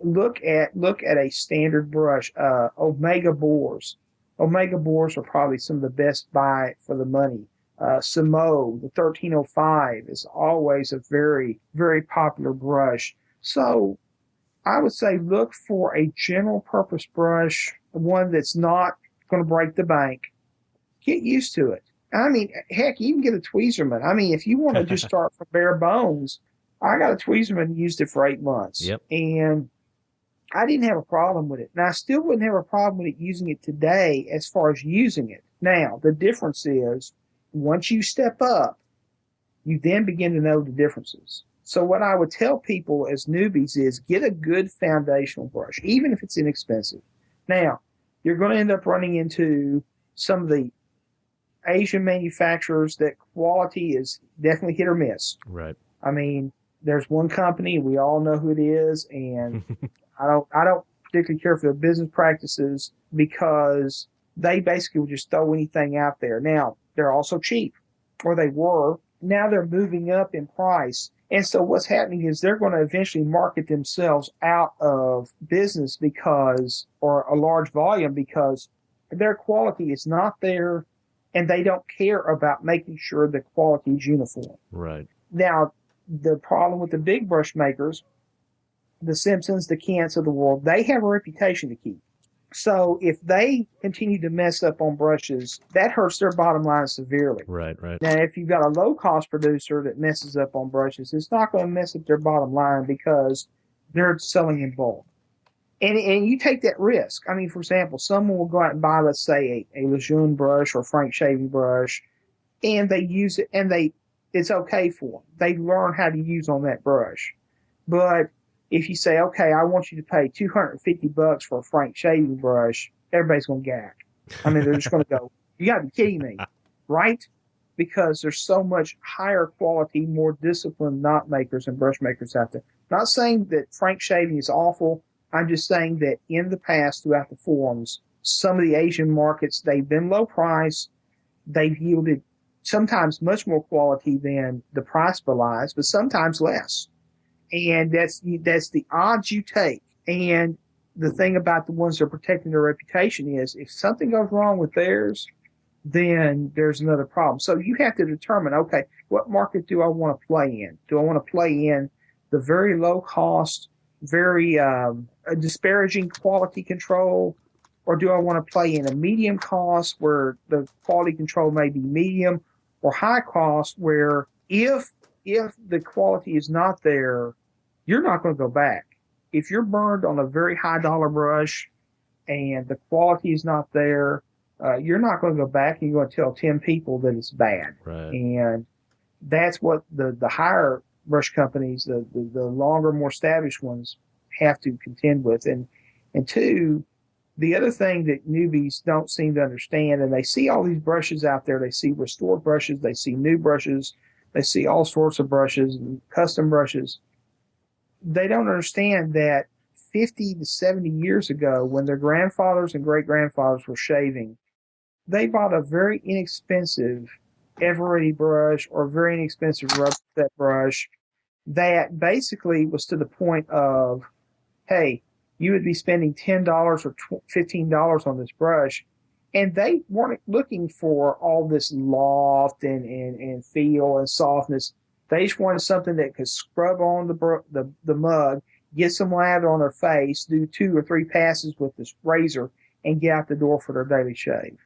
[SPEAKER 8] look at a standard brush, Omega bores. Omega bores are probably some of the best buy for the money. Samo, the 1305 is always a very, very popular brush. So I would say look for a general purpose brush, one that's not going to break the bank. Get used to it. I mean, heck, you can get a Tweezerman. I mean, if you want to just start from bare bones, I got a Tweezerman and used it for 8 months.
[SPEAKER 5] Yep.
[SPEAKER 8] And I didn't have a problem with it. And I still wouldn't have a problem with it using it today as far as using it. Now, the difference is once you step up, you then begin to know the differences. So what I would tell people as newbies is get a good foundational brush, even if it's inexpensive. Now, you're going to end up running into some of the Asian manufacturers that quality is definitely hit or miss.
[SPEAKER 5] Right.
[SPEAKER 8] I mean, there's one company, we all know who it is, and I don't particularly care for their business practices because they basically would just throw anything out there. Now, they're also cheap, or they were. Now they're moving up in price. And so what's happening is they're going to eventually market themselves out of business or a large volume because their quality is not there and they don't care about making sure the quality is uniform.
[SPEAKER 5] Right.
[SPEAKER 8] Now, the problem with the big brush makers, the Simpsons, the Kents of the world, they have a reputation to keep. So if they continue to mess up on brushes, that hurts their bottom line severely.
[SPEAKER 5] Right.
[SPEAKER 8] Now, if you've got a low-cost producer that messes up on brushes, it's not going to mess up their bottom line because they're selling in bulk. And you take that risk. I mean, for example, someone will go out and buy, let's say, a Lejeune brush or Frank shaving brush, and they use it, and it's okay for them. They learn how to use on that brush. But if you say, okay, I want you to pay $250 for a Frank shaving brush, everybody's going to gag. I mean, they're just going to go, you got to be kidding me, right? Because there's so much higher quality, more disciplined knot makers and brush makers out there. Not saying that Frank shaving is awful. I'm just saying that in the past, throughout the forums, some of the Asian markets, they've been low price. They've yielded sometimes much more quality than the price belies, but sometimes less. And that's the odds you take. And the thing about the ones that are protecting their reputation is if something goes wrong with theirs, then there's another problem. So you have to determine, okay, what market do I want to play in? Do I want to play in the very low cost very disparaging quality control, or do I want to play in a medium cost where the quality control may be medium, or high cost where if the quality is not there, you're not going to go back. If you're burned on a very high dollar brush and the quality is not there, you're not going to go back and you're going to tell 10 people that it's bad.
[SPEAKER 3] Right.
[SPEAKER 8] And that's what the higher brush companies, the longer, more established ones, have to contend with. And two, the other thing that newbies don't seem to understand, and they see all these brushes out there, they see restored brushes, they see new brushes, they see all sorts of brushes and custom brushes. They don't understand that 50 to 70 years ago, when their grandfathers and great-grandfathers were shaving, they bought a very inexpensive ever-ready brush or very inexpensive rubber set brush that basically was to the point of, hey, you would be spending $10 or $15 on this brush, and they weren't looking for all this loft and feel and softness. They just wanted something that could scrub on the mug, get some lather on their face, do 2 or 3 passes with this razor, and get out the door for their daily shave.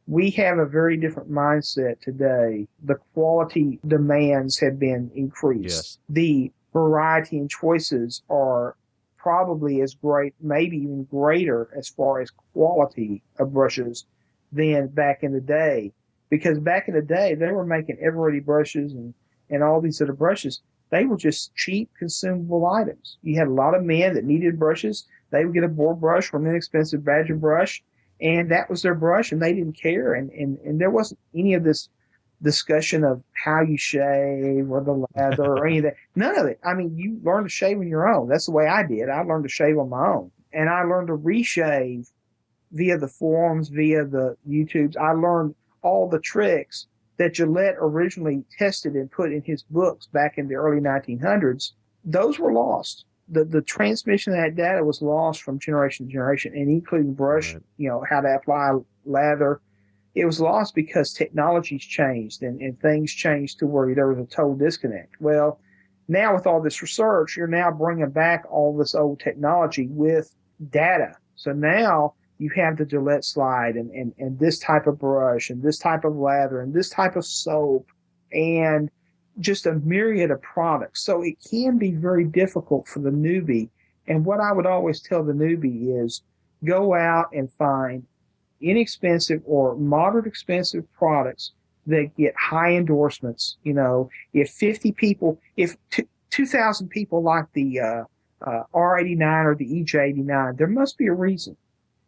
[SPEAKER 8] We have a very different mindset today. The quality demands have been increased.
[SPEAKER 3] Yes.
[SPEAKER 8] The variety and choices are probably as great, maybe even greater as far as quality of brushes than back in the day. Because back in the day, they were making ever-ready brushes and all these other brushes. They were just cheap, consumable items. You had a lot of men that needed brushes. They would get a board brush from an inexpensive Badger brush, and that was their brush, and they didn't care. And there wasn't any of this discussion of how you shave or the lather or any of that. None of it. I mean, you learn to shave on your own. That's the way I did. I learned to shave on my own. And I learned to reshave via the forums, via the YouTubes. I learned all the tricks that Gillette originally tested and put in his books back in the early 1900s. Those were lost. The transmission of that data was lost from generation to generation, and including brush, how to apply lather. It was lost because technology's changed and things changed to where there was a total disconnect. Well, now with all this research, you're now bringing back all this old technology with data. So now you have the Gillette slide and this type of brush and this type of lather and this type of soap and just a myriad of products. So it can be very difficult for the newbie. And what I would always tell the newbie is go out and find inexpensive or moderate expensive products that get high endorsements. If 50 people, if 2,000 people like the R89 or the EJ89, there must be a reason.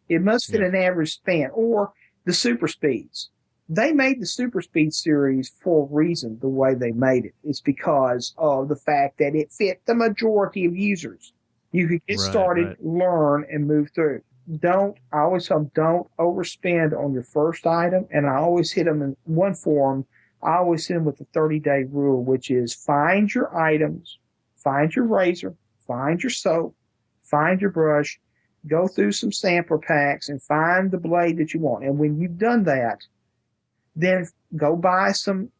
[SPEAKER 8] It must fit an average span. Or the Super Speeds. They made the Super Speed series for a reason, the way they made it. It's because of the fact that it fit the majority of users. You could get started, learn, and move through. I always tell them, don't overspend on your first item. And I always hit them in one form. I always hit them with the 30-day rule, which is find your items, find your razor, find your soap, find your brush, go through some sampler packs and find the blade that you want. And when you've done that, then go buy some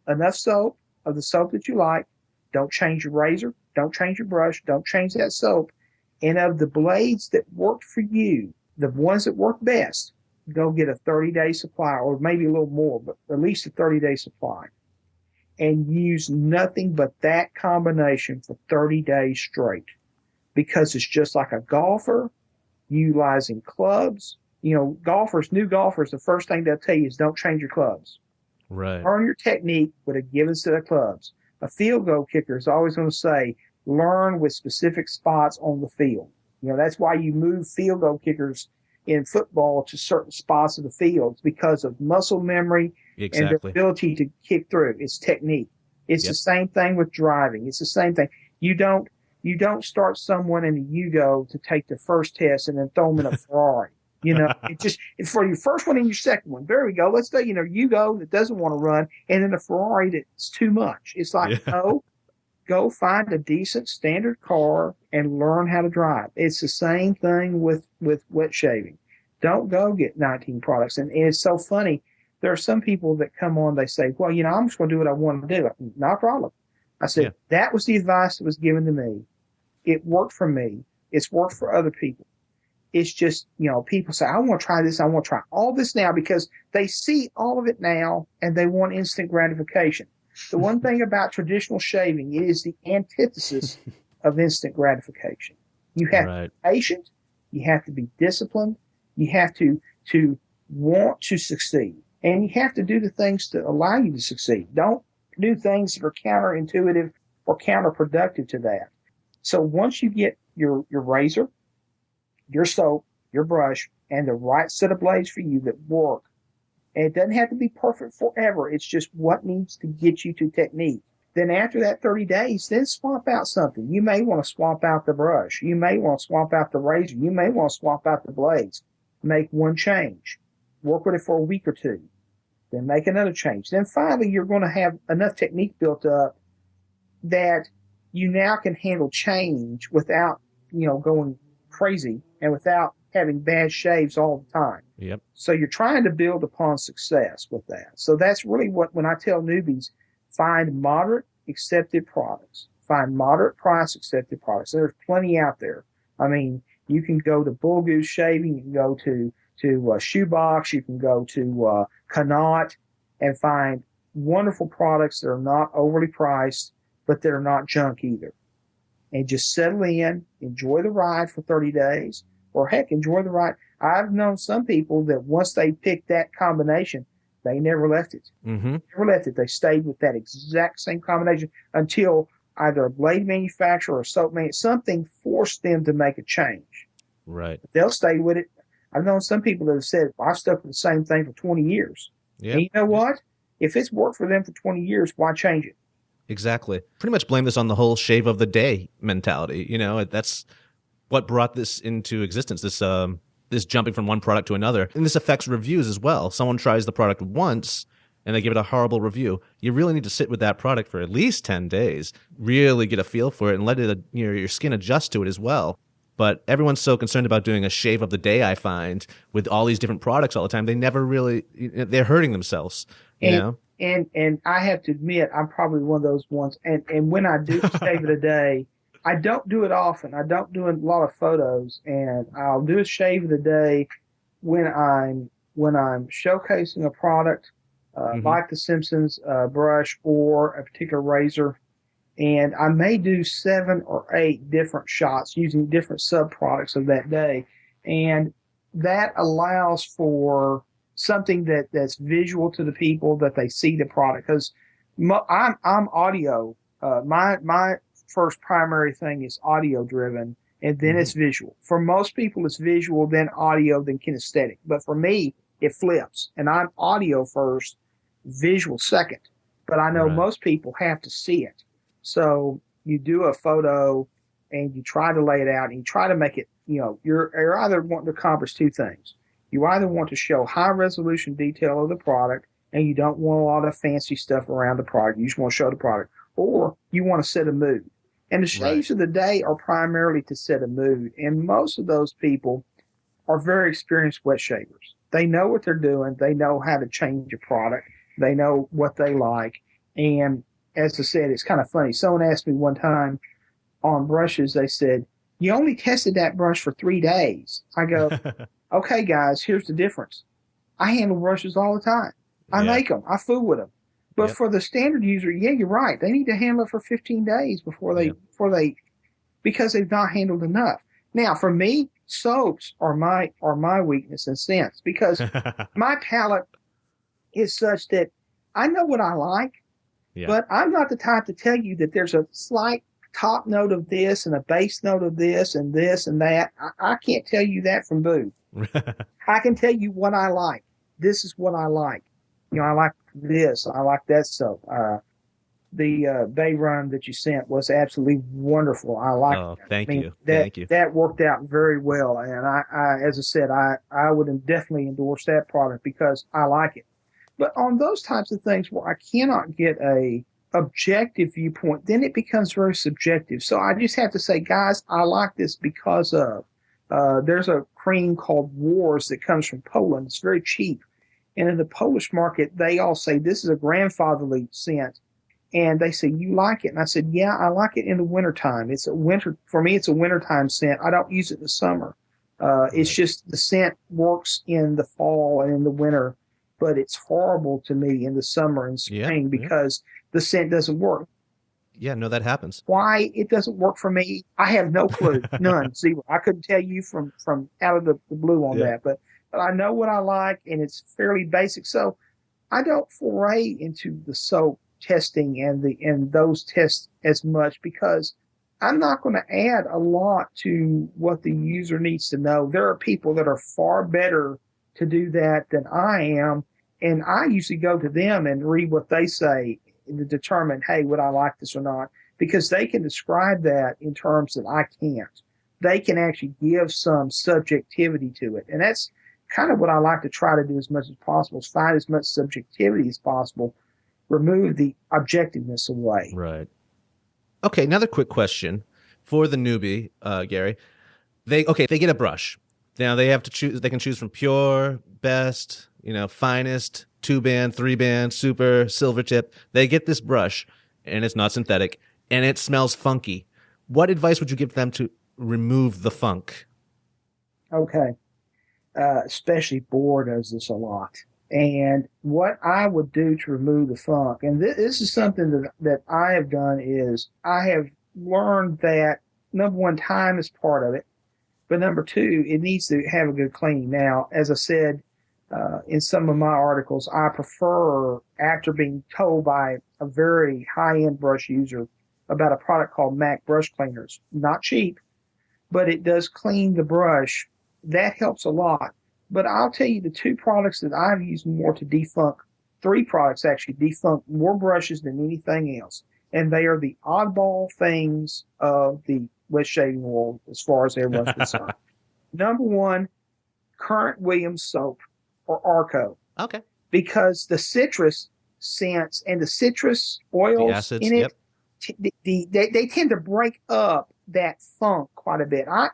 [SPEAKER 8] enough soap of the soap that you like. Don't change your razor. Don't change your brush. Don't change that soap. And of the blades that worked for you, the ones that work best, go get a 30-day supply, or maybe a little more, but at least a 30-day supply. And use nothing but that combination for 30 days straight. Because it's just like a golfer utilizing clubs. New golfers, the first thing they'll tell you is don't change your clubs.
[SPEAKER 3] Right.
[SPEAKER 8] Learn your technique with a given set of clubs. A field goal kicker is always going to say, learn with specific spots on the field. That's why you move field goal kickers in football to certain spots of the field. It's because of muscle memory and their ability to kick through. It's technique. It's the same thing with driving. It's the same thing. You don't start someone in the Yugo to take the first test and then throw them in a Ferrari. It's for your first one and your second one. There we go. Let's say, Yugo that doesn't want to run, and then a Ferrari that's too much. It's like, no, go find a decent standard car and learn how to drive. It's the same thing with wet shaving. Don't go get 19 products. And it's so funny. There are some people that come on, they say, well, I'm just going to do what I want to do. No problem. I said, that was the advice that was given to me. It worked for me. It's worked for other people. It's just, people say, I want to try this. I want to try all this now because they see all of it now and they want instant gratification. The one thing about traditional shaving, it is the antithesis of instant gratification. You have to be patient. You have to be disciplined. You have to want to succeed. And you have to do the things to allow you to succeed. Don't do things that are counterintuitive or counterproductive to that. So once you get your razor, your soap, your brush, and the right set of blades for you that work, and it doesn't have to be perfect forever. It's just what needs to get you to technique. Then after that 30 days, then swap out something. You may want to swap out the brush. You may want to swap out the razor. You may want to swap out the blades. Make one change. Work with it for a week or two. Then make another change. Then finally, you're going to have enough technique built up that you now can handle change without, going crazy and without having bad shaves all the time.
[SPEAKER 3] Yep.
[SPEAKER 8] So you're trying to build upon success with that. So that's really when I tell newbies, find moderate accepted products. Find moderate price accepted products. There's plenty out there. I mean, you can go to Bull Goose Shaving, you can go to Shoebox, you can go to Connaught and find wonderful products that are not overly priced, but that are not junk either. And just settle in, enjoy the ride for 30 days, or heck, enjoy the ride. I've known some people that once they picked that combination, they never left it.
[SPEAKER 3] Mm-hmm.
[SPEAKER 8] Never left it. They stayed with that exact same combination until either a blade manufacturer or soap something forced them to make a change.
[SPEAKER 3] Right.
[SPEAKER 8] They'll stay with it. I've known some people that have said, I've stuck with the same thing for 20 years.
[SPEAKER 3] Yep.
[SPEAKER 8] And you know what? If it's worked for them for 20 years, why change it?
[SPEAKER 3] Exactly. Pretty much blame this on the whole shave of the day mentality. That's what brought this into existence, this jumping from one product to another. And this affects reviews as well. Someone tries the product once and they give it a horrible review. You really need to sit with that product for at least 10 days, really get a feel for it and let it, your skin adjust to it as well. But everyone's so concerned about doing a shave of the day, I find, with all these different products all the time. They never really, they're hurting themselves,
[SPEAKER 8] And I have to admit, I'm probably one of those ones. And when I do shave of the day, I don't do it often. I don't do a lot of photos, and I'll do a shave of the day when I'm showcasing a product, like the Simpsons brush or a particular razor. And I may do 7 or 8 different shots using different sub-products of that day. And that allows for something that's visual to the people, that they see the product. Because I'm audio. My first primary thing is audio driven, and then it's visual. For most people, it's visual, then audio, then kinesthetic. But for me, it flips. And I'm audio first, visual second. But I know most people have to see it. So you do a photo and you try to lay it out and you try to make it, you're either wanting to accomplish two things. You either want to show high resolution detail of the product and you don't want a lot of fancy stuff around the product. You just want to show the product, or you want to set a mood. And the shaves of the day are primarily to set a mood. And most of those people are very experienced wet shavers. They know what they're doing. They know how to change a product. They know what they like. And as I said, it's kind of funny. Someone asked me one time on brushes, they said, you only tested that brush for 3 days. I go, okay, guys, here's the difference. I handle brushes all the time. I make them. I fool with them. But for the standard user, you're right. They need to handle it for 15 days before they, because they've not handled enough. Now, for me, soaps are my weakness in a sense, because my palate is such that I know what I like. Yeah. But I'm not the type to tell you that there's a slight top note of this and a base note of this and that. I can't tell you that from Boo. I can tell you what I like. This is what I like. I like this. I like that soap. The Bay Run that you sent was absolutely wonderful. I like it.
[SPEAKER 3] Thank you.
[SPEAKER 8] Thank you. That worked out very well. And I as I said, I would definitely endorse that product because I like it. But on those types of things where I cannot get a objective viewpoint, then it becomes very subjective. So I just have to say, guys, I like this because of, there's a cream called Wars that comes from Poland. It's very cheap. And in the Polish market, they all say this is a grandfatherly scent. And they say, you like it? And I said, yeah, I like it in the wintertime. For me, it's a wintertime scent. I don't use it in the summer. It's just the scent works in the fall and in the winter, but it's horrible to me in the summer and spring because the scent doesn't work.
[SPEAKER 3] Yeah, no, that happens.
[SPEAKER 8] Why it doesn't work for me, I have no clue. None. Zero. I couldn't tell you from out of the blue on that, but I know what I like, and it's fairly basic. So I don't foray into the soap testing and those tests as much because I'm not going to add a lot to what the user needs to know. There are people that are far better to do that than I am, and I usually go to them and read what they say to determine, hey, would I like this or not? Because they can describe that in terms that I can't. They can actually give some subjectivity to it, and that's kind of what I like to try to do as much as possible, is find as much subjectivity as possible, remove the objectiveness away.
[SPEAKER 3] Right. Okay, another quick question for the newbie, Gary. They get a brush. Now they have to choose. They can choose from pure, best, finest, 2-band, 3-band, super, silver tip. They get this brush, and it's not synthetic, and it smells funky. What advice would you give them to remove the funk? Okay.
[SPEAKER 8] Especially Bohr does this a lot. And what I would do to remove the funk, and this is something that I have done, is I have learned that, number one, time is part of it, but number two, it needs to have a good clean. Now, as I said in some of my articles, I prefer, after being told by a very high-end brush user about a product called MAC brush cleaners, not cheap, but it does clean the brush. That helps a lot. But I'll tell you the two products that I've used more to defunk, 3 products actually defunk more brushes than anything else. And they are the oddball things of the wet shaving world as far as everyone's concerned. Number one, Current Williams soap or Arco.
[SPEAKER 3] Okay.
[SPEAKER 8] Because the citrus scents and the citrus oils
[SPEAKER 3] the acids,
[SPEAKER 8] in it, they tend to break up that funk quite a bit. I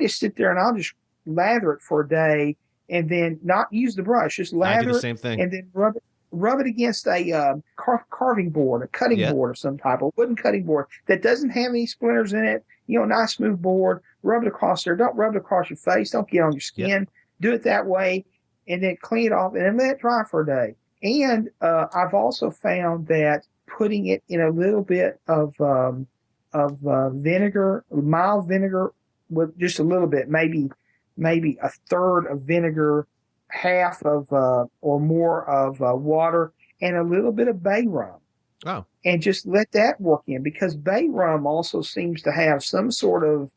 [SPEAKER 8] just sit there and I'll just lather it for a day and then not use the brush, just lather
[SPEAKER 3] I do the same thing.
[SPEAKER 8] and then rub it against a carving board, a cutting board of some type, a wooden cutting board that doesn't have any splinters in it, nice smooth board. Rub it across there. Don't rub it across your face. Don't get on your skin.
[SPEAKER 3] Yep.
[SPEAKER 8] Do it that way and then clean it off and then let it dry for a day. And I've also found that putting it in a little bit of vinegar, mild vinegar, with just a little bit, maybe a third of vinegar, half of or more of water, and a little bit of bay rum.
[SPEAKER 3] Oh.
[SPEAKER 8] And just let that work in, because bay rum also seems to have some sort of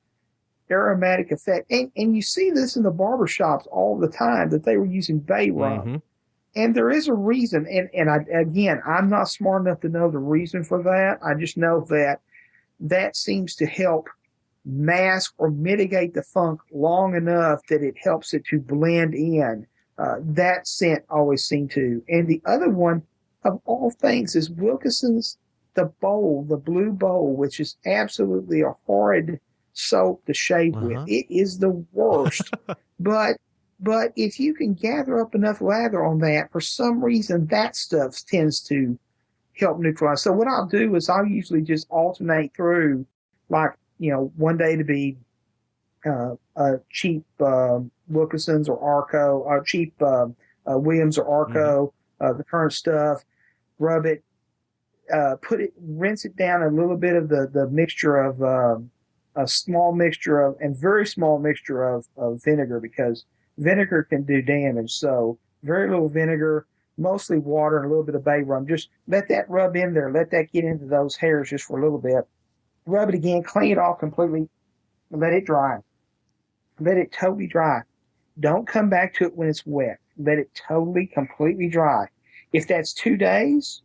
[SPEAKER 8] aromatic effect. And you see this in the barber shops all the time, that they were using bay rum.
[SPEAKER 3] Mm-hmm.
[SPEAKER 8] And there is a reason. And I'm not smart enough to know the reason for that. I just know that seems to help mask or mitigate the funk long enough that it helps it to blend in. That scent always seemed to. And the other one of all things is Wilkinson's, the blue bowl, which is absolutely a horrid soap to shave with. It is the worst. But if you can gather up enough lather on that, for some reason that stuff tends to help neutralize. So what I'll do is I'll usually just alternate through, like, one day to be cheap Wilkinson's or Arco, or cheap Williams or Arco, the current stuff, rub it, rinse it down a little bit of the mixture of a small mixture of, and very small mixture of vinegar, because vinegar can do damage. So very little vinegar, mostly water and a little bit of bay rum. Just let that rub in there. Let that get into those hairs just for a little bit. Rub it again, clean it off completely, let it dry. Let it totally dry. Don't come back to it when it's wet. Let it totally, completely dry. If that's 2 days,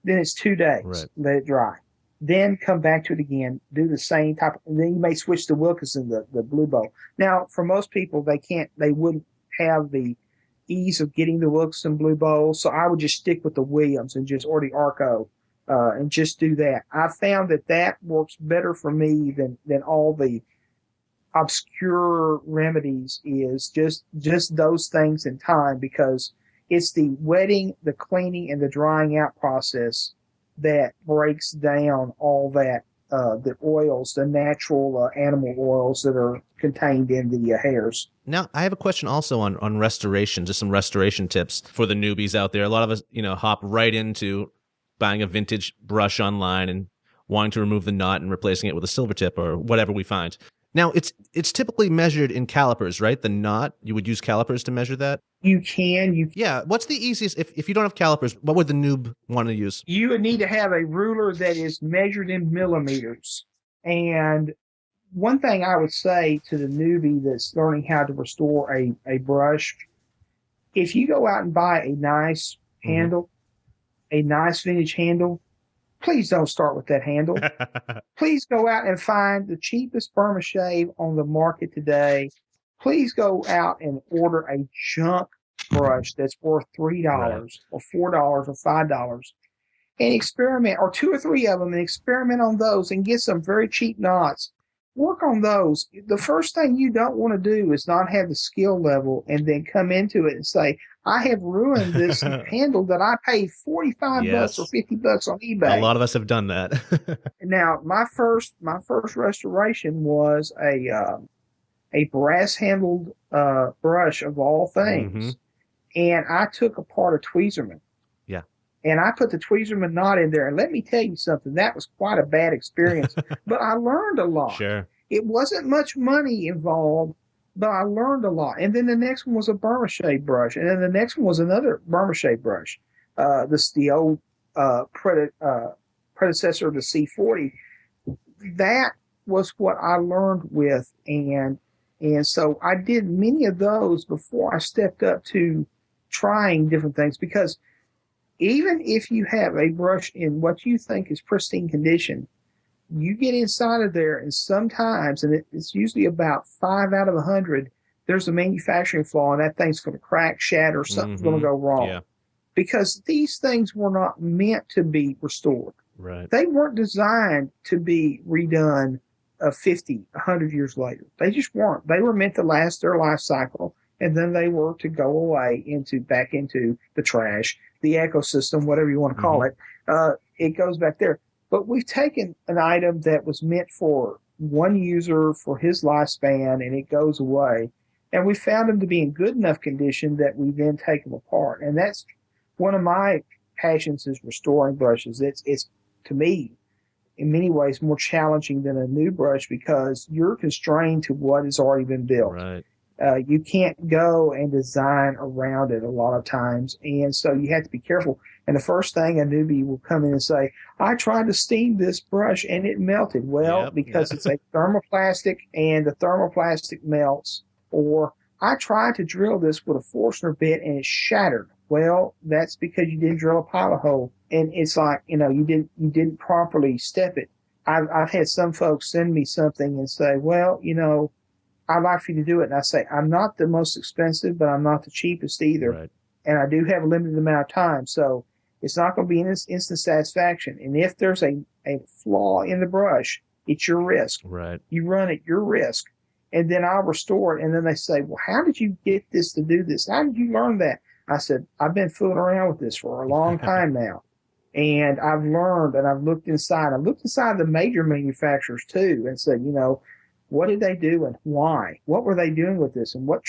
[SPEAKER 8] then it's 2 days.
[SPEAKER 3] Right.
[SPEAKER 8] Let it dry. Then come back to it again. Do the same type of, and then you may switch to Wilkinson, the blue bowl. Now, for most people, they wouldn't have the ease of getting the Wilkinson blue bowl, so I would just stick with the Williams or the Arco, and just do that. I found that works better for me than all the obscure remedies, is just those things in time, because it's the wetting, the cleaning, and the drying out process that breaks down all that, the oils, the natural animal oils that are contained in the hairs.
[SPEAKER 3] Now, I have a question also on restoration, just some restoration tips for the newbies out there. A lot of us, hop right into buying a vintage brush online and wanting to remove the knot and replacing it with a silver tip or whatever we find. Now, it's typically measured in calipers, right? The knot, you would use calipers to measure that?
[SPEAKER 8] You can.
[SPEAKER 3] Yeah. What's the easiest, if you don't have calipers, what would the noob want to use?
[SPEAKER 8] You would need to have a ruler that is measured in millimeters. And one thing I would say to the newbie that's learning how to restore a brush, if you go out and buy a nice handle, a nice vintage handle, please don't start with that handle. Please go out and find the cheapest Burma shave on the market today. Please go out and order a junk brush that's worth $3 or $4 or $5 and experiment, or 2 or 3 of them, and experiment on those and get some very cheap knots. Work on those. The first thing you don't want to do is not have the skill level and then come into it and say, I have ruined this handle that I paid $45 or $50 on eBay.
[SPEAKER 3] A lot of us have done that.
[SPEAKER 8] Now, my first restoration was a brass handled brush of all things, and I took apart a tweezerman. Yeah, and I put the tweezerman knot in there, and let me tell you something. That was quite a bad experience, but I learned a lot. Sure, it wasn't much money involved, but I learned a lot. And then the next one was a Burma shave brush, and then the next one was another Burma shave brush. The old predecessor of the C40. That was what I learned with, and so I did many of those before I stepped up to trying different things, because even if you have a brush in what you think is pristine condition, you get inside of there, and sometimes, and it's usually about 5 out of 100, there's a manufacturing flaw, and that thing's going to crack, shatter, something's going to go wrong. Yeah. Because these things were not meant to be restored. Right. They weren't designed to be redone 50, 100 years later. They just weren't. They were meant to last their life cycle, and then they were to go away back into the trash, the ecosystem, whatever you want to call it. It goes back there. But we've taken an item that was meant for one user for his lifespan, and it goes away. And we found them to be in good enough condition that we then take them apart. And that's one of my passions, is restoring brushes. It's to me, in many ways, more challenging than a new brush, because you're constrained to what has already been built. Right. You can't go and design around it a lot of times. And so you have to be careful. And the first thing a newbie will come in and say, I tried to steam this brush and it melted. Well, because it's a thermoplastic and the thermoplastic melts. Or I tried to drill this with a Forstner bit and it shattered. Well, that's because you didn't drill a pilot hole. And it's like, you didn't properly step it. I've had some folks send me something and say, well, I'd like for you to do it. And I say, I'm not the most expensive, but I'm not the cheapest either. Right. And I do have a limited amount of time. So it's not going to be an instant satisfaction. And if there's a flaw in the brush, it's your risk. Right. You run at your risk. And then I'll restore it. And then they say, well, how did you get this to do this? How did you learn that? I said, I've been fooling around with this for a long time now. And I've learned, and I've looked inside. I've looked inside the major manufacturers too and said, what did they do and why? What were they doing with this? And what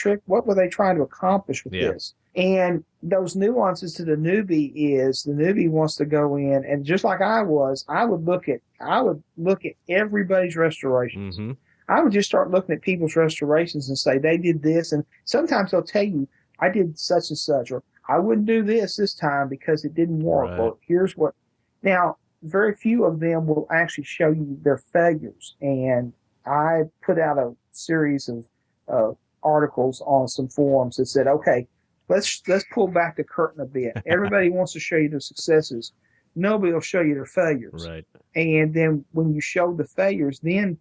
[SPEAKER 8] were they trying to accomplish with this? And those nuances to the newbie is the newbie wants to go in, and just like I would look at everybody's restorations. Mm-hmm. I would just start looking at people's restorations and say, they did this. And sometimes they'll tell you, I did such and such, or I wouldn't do this time because it didn't work, or here's what. Now, very few of them will actually show you their failures. And I put out a series of articles on some forums that said, okay, let's pull back the curtain a bit. Everybody wants to show you their successes. Nobody will show you their failures. Right. And then when you show the failures, then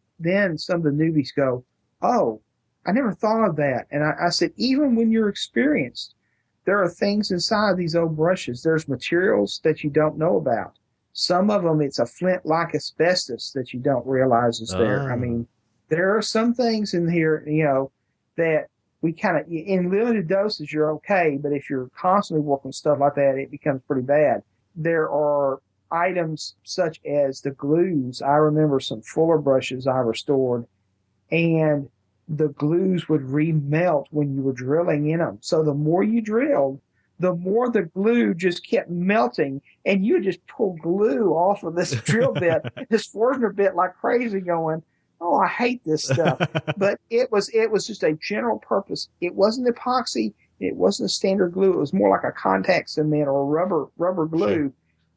[SPEAKER 8] some of the newbies go, oh, I never thought of that. And I said, even when you're experienced, there are things inside these old brushes. There's materials that you don't know about. Some of them, it's a flint-like asbestos that you don't realize is there. I mean, there are some things in here, that we kind of, in limited doses, you're okay. But if you're constantly working with stuff like that, it becomes pretty bad. There are items such as the glues. I remember some Fuller brushes I restored, and the glues would remelt when you were drilling in them. So the more you drilled, the more the glue just kept melting, and you just pull glue off of this drill bit, this Forstner bit like crazy, going, oh, I hate this stuff. But it was just a general purpose. It wasn't epoxy. It wasn't a standard glue. It was more like a contact cement or a rubber glue. Sure.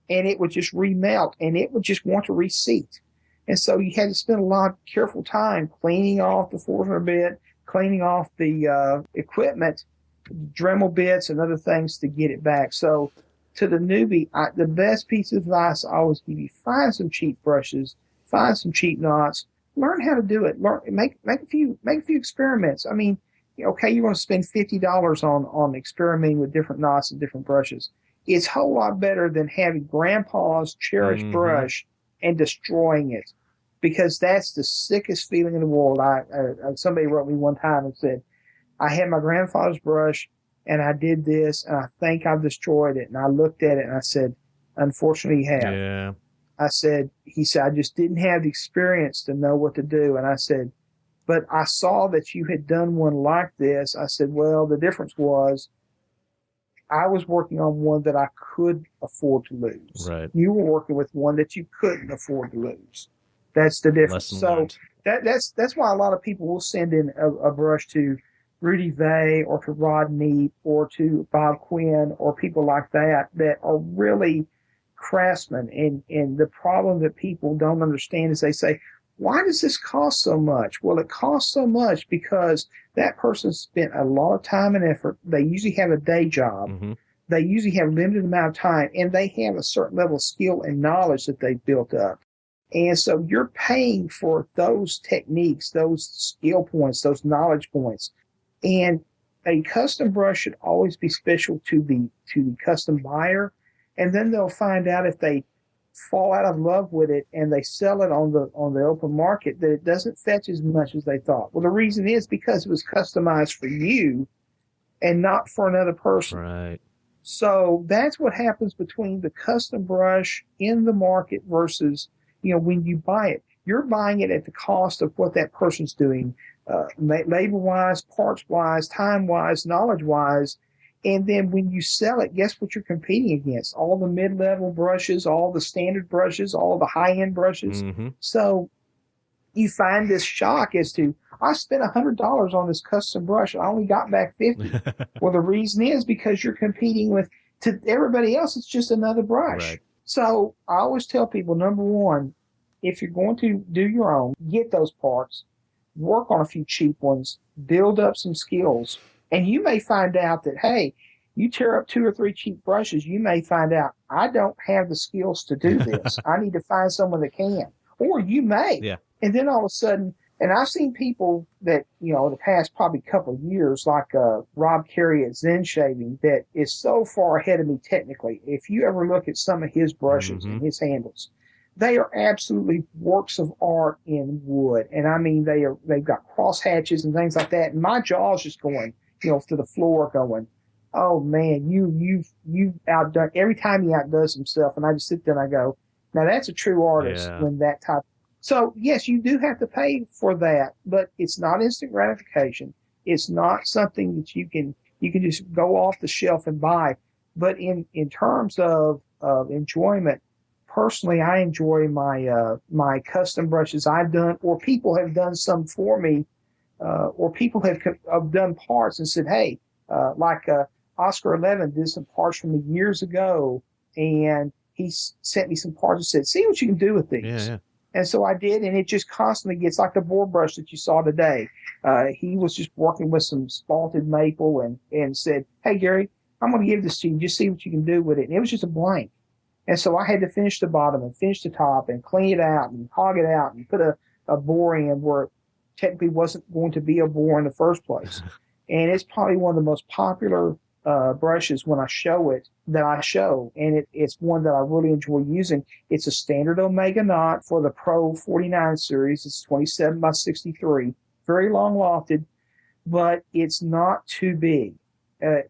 [SPEAKER 8] And it would just remelt, and it would just want to reseat. And so you had to spend a lot of careful time cleaning off the Forstner bit, cleaning off the equipment, Dremel bits and other things to get it back. So to the newbie, the best piece of advice I always give you: find some cheap brushes, find some cheap knots, learn how to do it. Make a few experiments. I mean, okay, you're going to spend $50 on experimenting with different knots and different brushes. It's a whole lot better than having grandpa's cherished brush and destroying it, because that's the sickest feeling in the world. Somebody wrote me one time and said, I had my grandfather's brush and I did this and I think I've destroyed it. And I looked at it and I said, unfortunately you have.
[SPEAKER 3] Yeah.
[SPEAKER 8] He said, I just didn't have the experience to know what to do. And I said, but I saw that you had done one like this. I said, well, the difference was I was working on one that I could afford to lose.
[SPEAKER 3] Right.
[SPEAKER 8] You were working with one that you couldn't afford to lose. That's the difference. So that's why a lot of people will send in a brush to Rudy Vay or to Rod Neat or to Bob Quinn or people like that are really craftsmen. And the problem that people don't understand is they say, why does this cost so much? Well, it costs so much because that person spent a lot of time and effort. They usually have a day job. Mm-hmm. They usually have a limited amount of time, and they have a certain level of skill and knowledge that they've built up. And so you're paying for those techniques, those skill points, those knowledge points. And a custom brush should always be special to the custom buyer. And then they'll find out if they fall out of love with it and they sell it on the open market that it doesn't fetch as much as they thought. Well, the reason is because it was customized for you and not for another person.
[SPEAKER 3] Right.
[SPEAKER 8] So that's what happens between the custom brush in the market versus, when you buy it. You're buying it at the cost of what that person's doing, labor-wise, parts-wise, time-wise, knowledge-wise. And then when you sell it, guess what you're competing against? All the mid-level brushes, all the standard brushes, all the high-end brushes. Mm-hmm. So you find this shock as to, I spent $100 on this custom brush. I only got back $50. Well, the reason is because you're competing to everybody else, it's just another brush. Right. So I always tell people, number one, if you're going to do your own, get those parts, work on a few cheap ones, build up some skills. And you may find out that, hey, you tear up 2 or 3 cheap brushes, you may find out, I don't have the skills to do this. I need to find someone that can. Or you may. Yeah. And then all of a sudden, and I've seen people that, the past probably couple of years, like Rob Carey at Zen Shaving, that is so far ahead of me technically. If you ever look at some of his brushes and his handles, they are absolutely works of art in wood. And I mean, they've got cross hatches and things like that. And my jaw's just going, to the floor going, oh man, you've outdone, every time he outdoes himself. And I just sit there and I go, now that's a true artist when that type. So yes, you do have to pay for that, but it's not instant gratification. It's not something that you can just go off the shelf and buy. But in terms of enjoyment, personally, I enjoy my custom brushes I've done, or people have done some for me, or people have done parts and said, hey, like Oscar 11 did some parts for me years ago, and he sent me some parts and said, see what you can do with these. Yeah. And so I did, and it just constantly gets like the boar brush that you saw today. He was just working with some spalted maple and said, hey, Gary, I'm going to give this to you. Just see what you can do with it. And it was just a blank. And so I had to finish the bottom and finish the top and clean it out and hog it out and put a bore in where it technically wasn't going to be a bore in the first place. And it's probably one of the most popular brushes when I show it that I show. And it's one that I really enjoy using. It's a standard Omega knot for the Pro 49 series. It's 27 by 63, very long lofted, but it's not too big.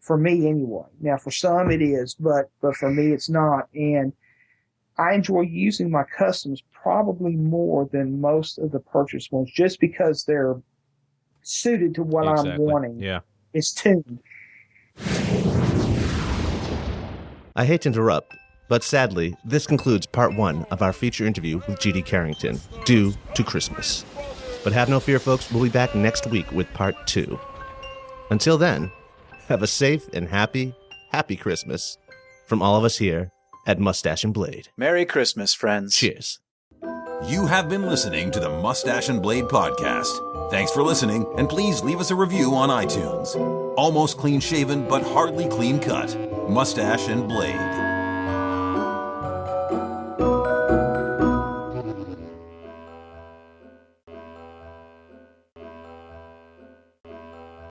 [SPEAKER 8] For me anyway. Now for some it is, but for me it's not. And I enjoy using my customs probably more than most of the purchase ones, just because they're suited to what I'm wanting.
[SPEAKER 3] Yeah.
[SPEAKER 8] It's tuned.
[SPEAKER 3] I hate to interrupt, but sadly, this concludes part 1 of our feature interview with G.D. Carrington, due to Christmas. But have no fear, folks, we'll be back next week with part 2. Until then, have a safe and happy Christmas from all of us here at Moustache and Blade.
[SPEAKER 4] Merry Christmas, friends.
[SPEAKER 3] Cheers.
[SPEAKER 2] You have been listening to the Moustache and Blade podcast. Thanks for listening, and please leave us a review on iTunes. Almost clean shaven, but hardly clean cut. Moustache and Blade.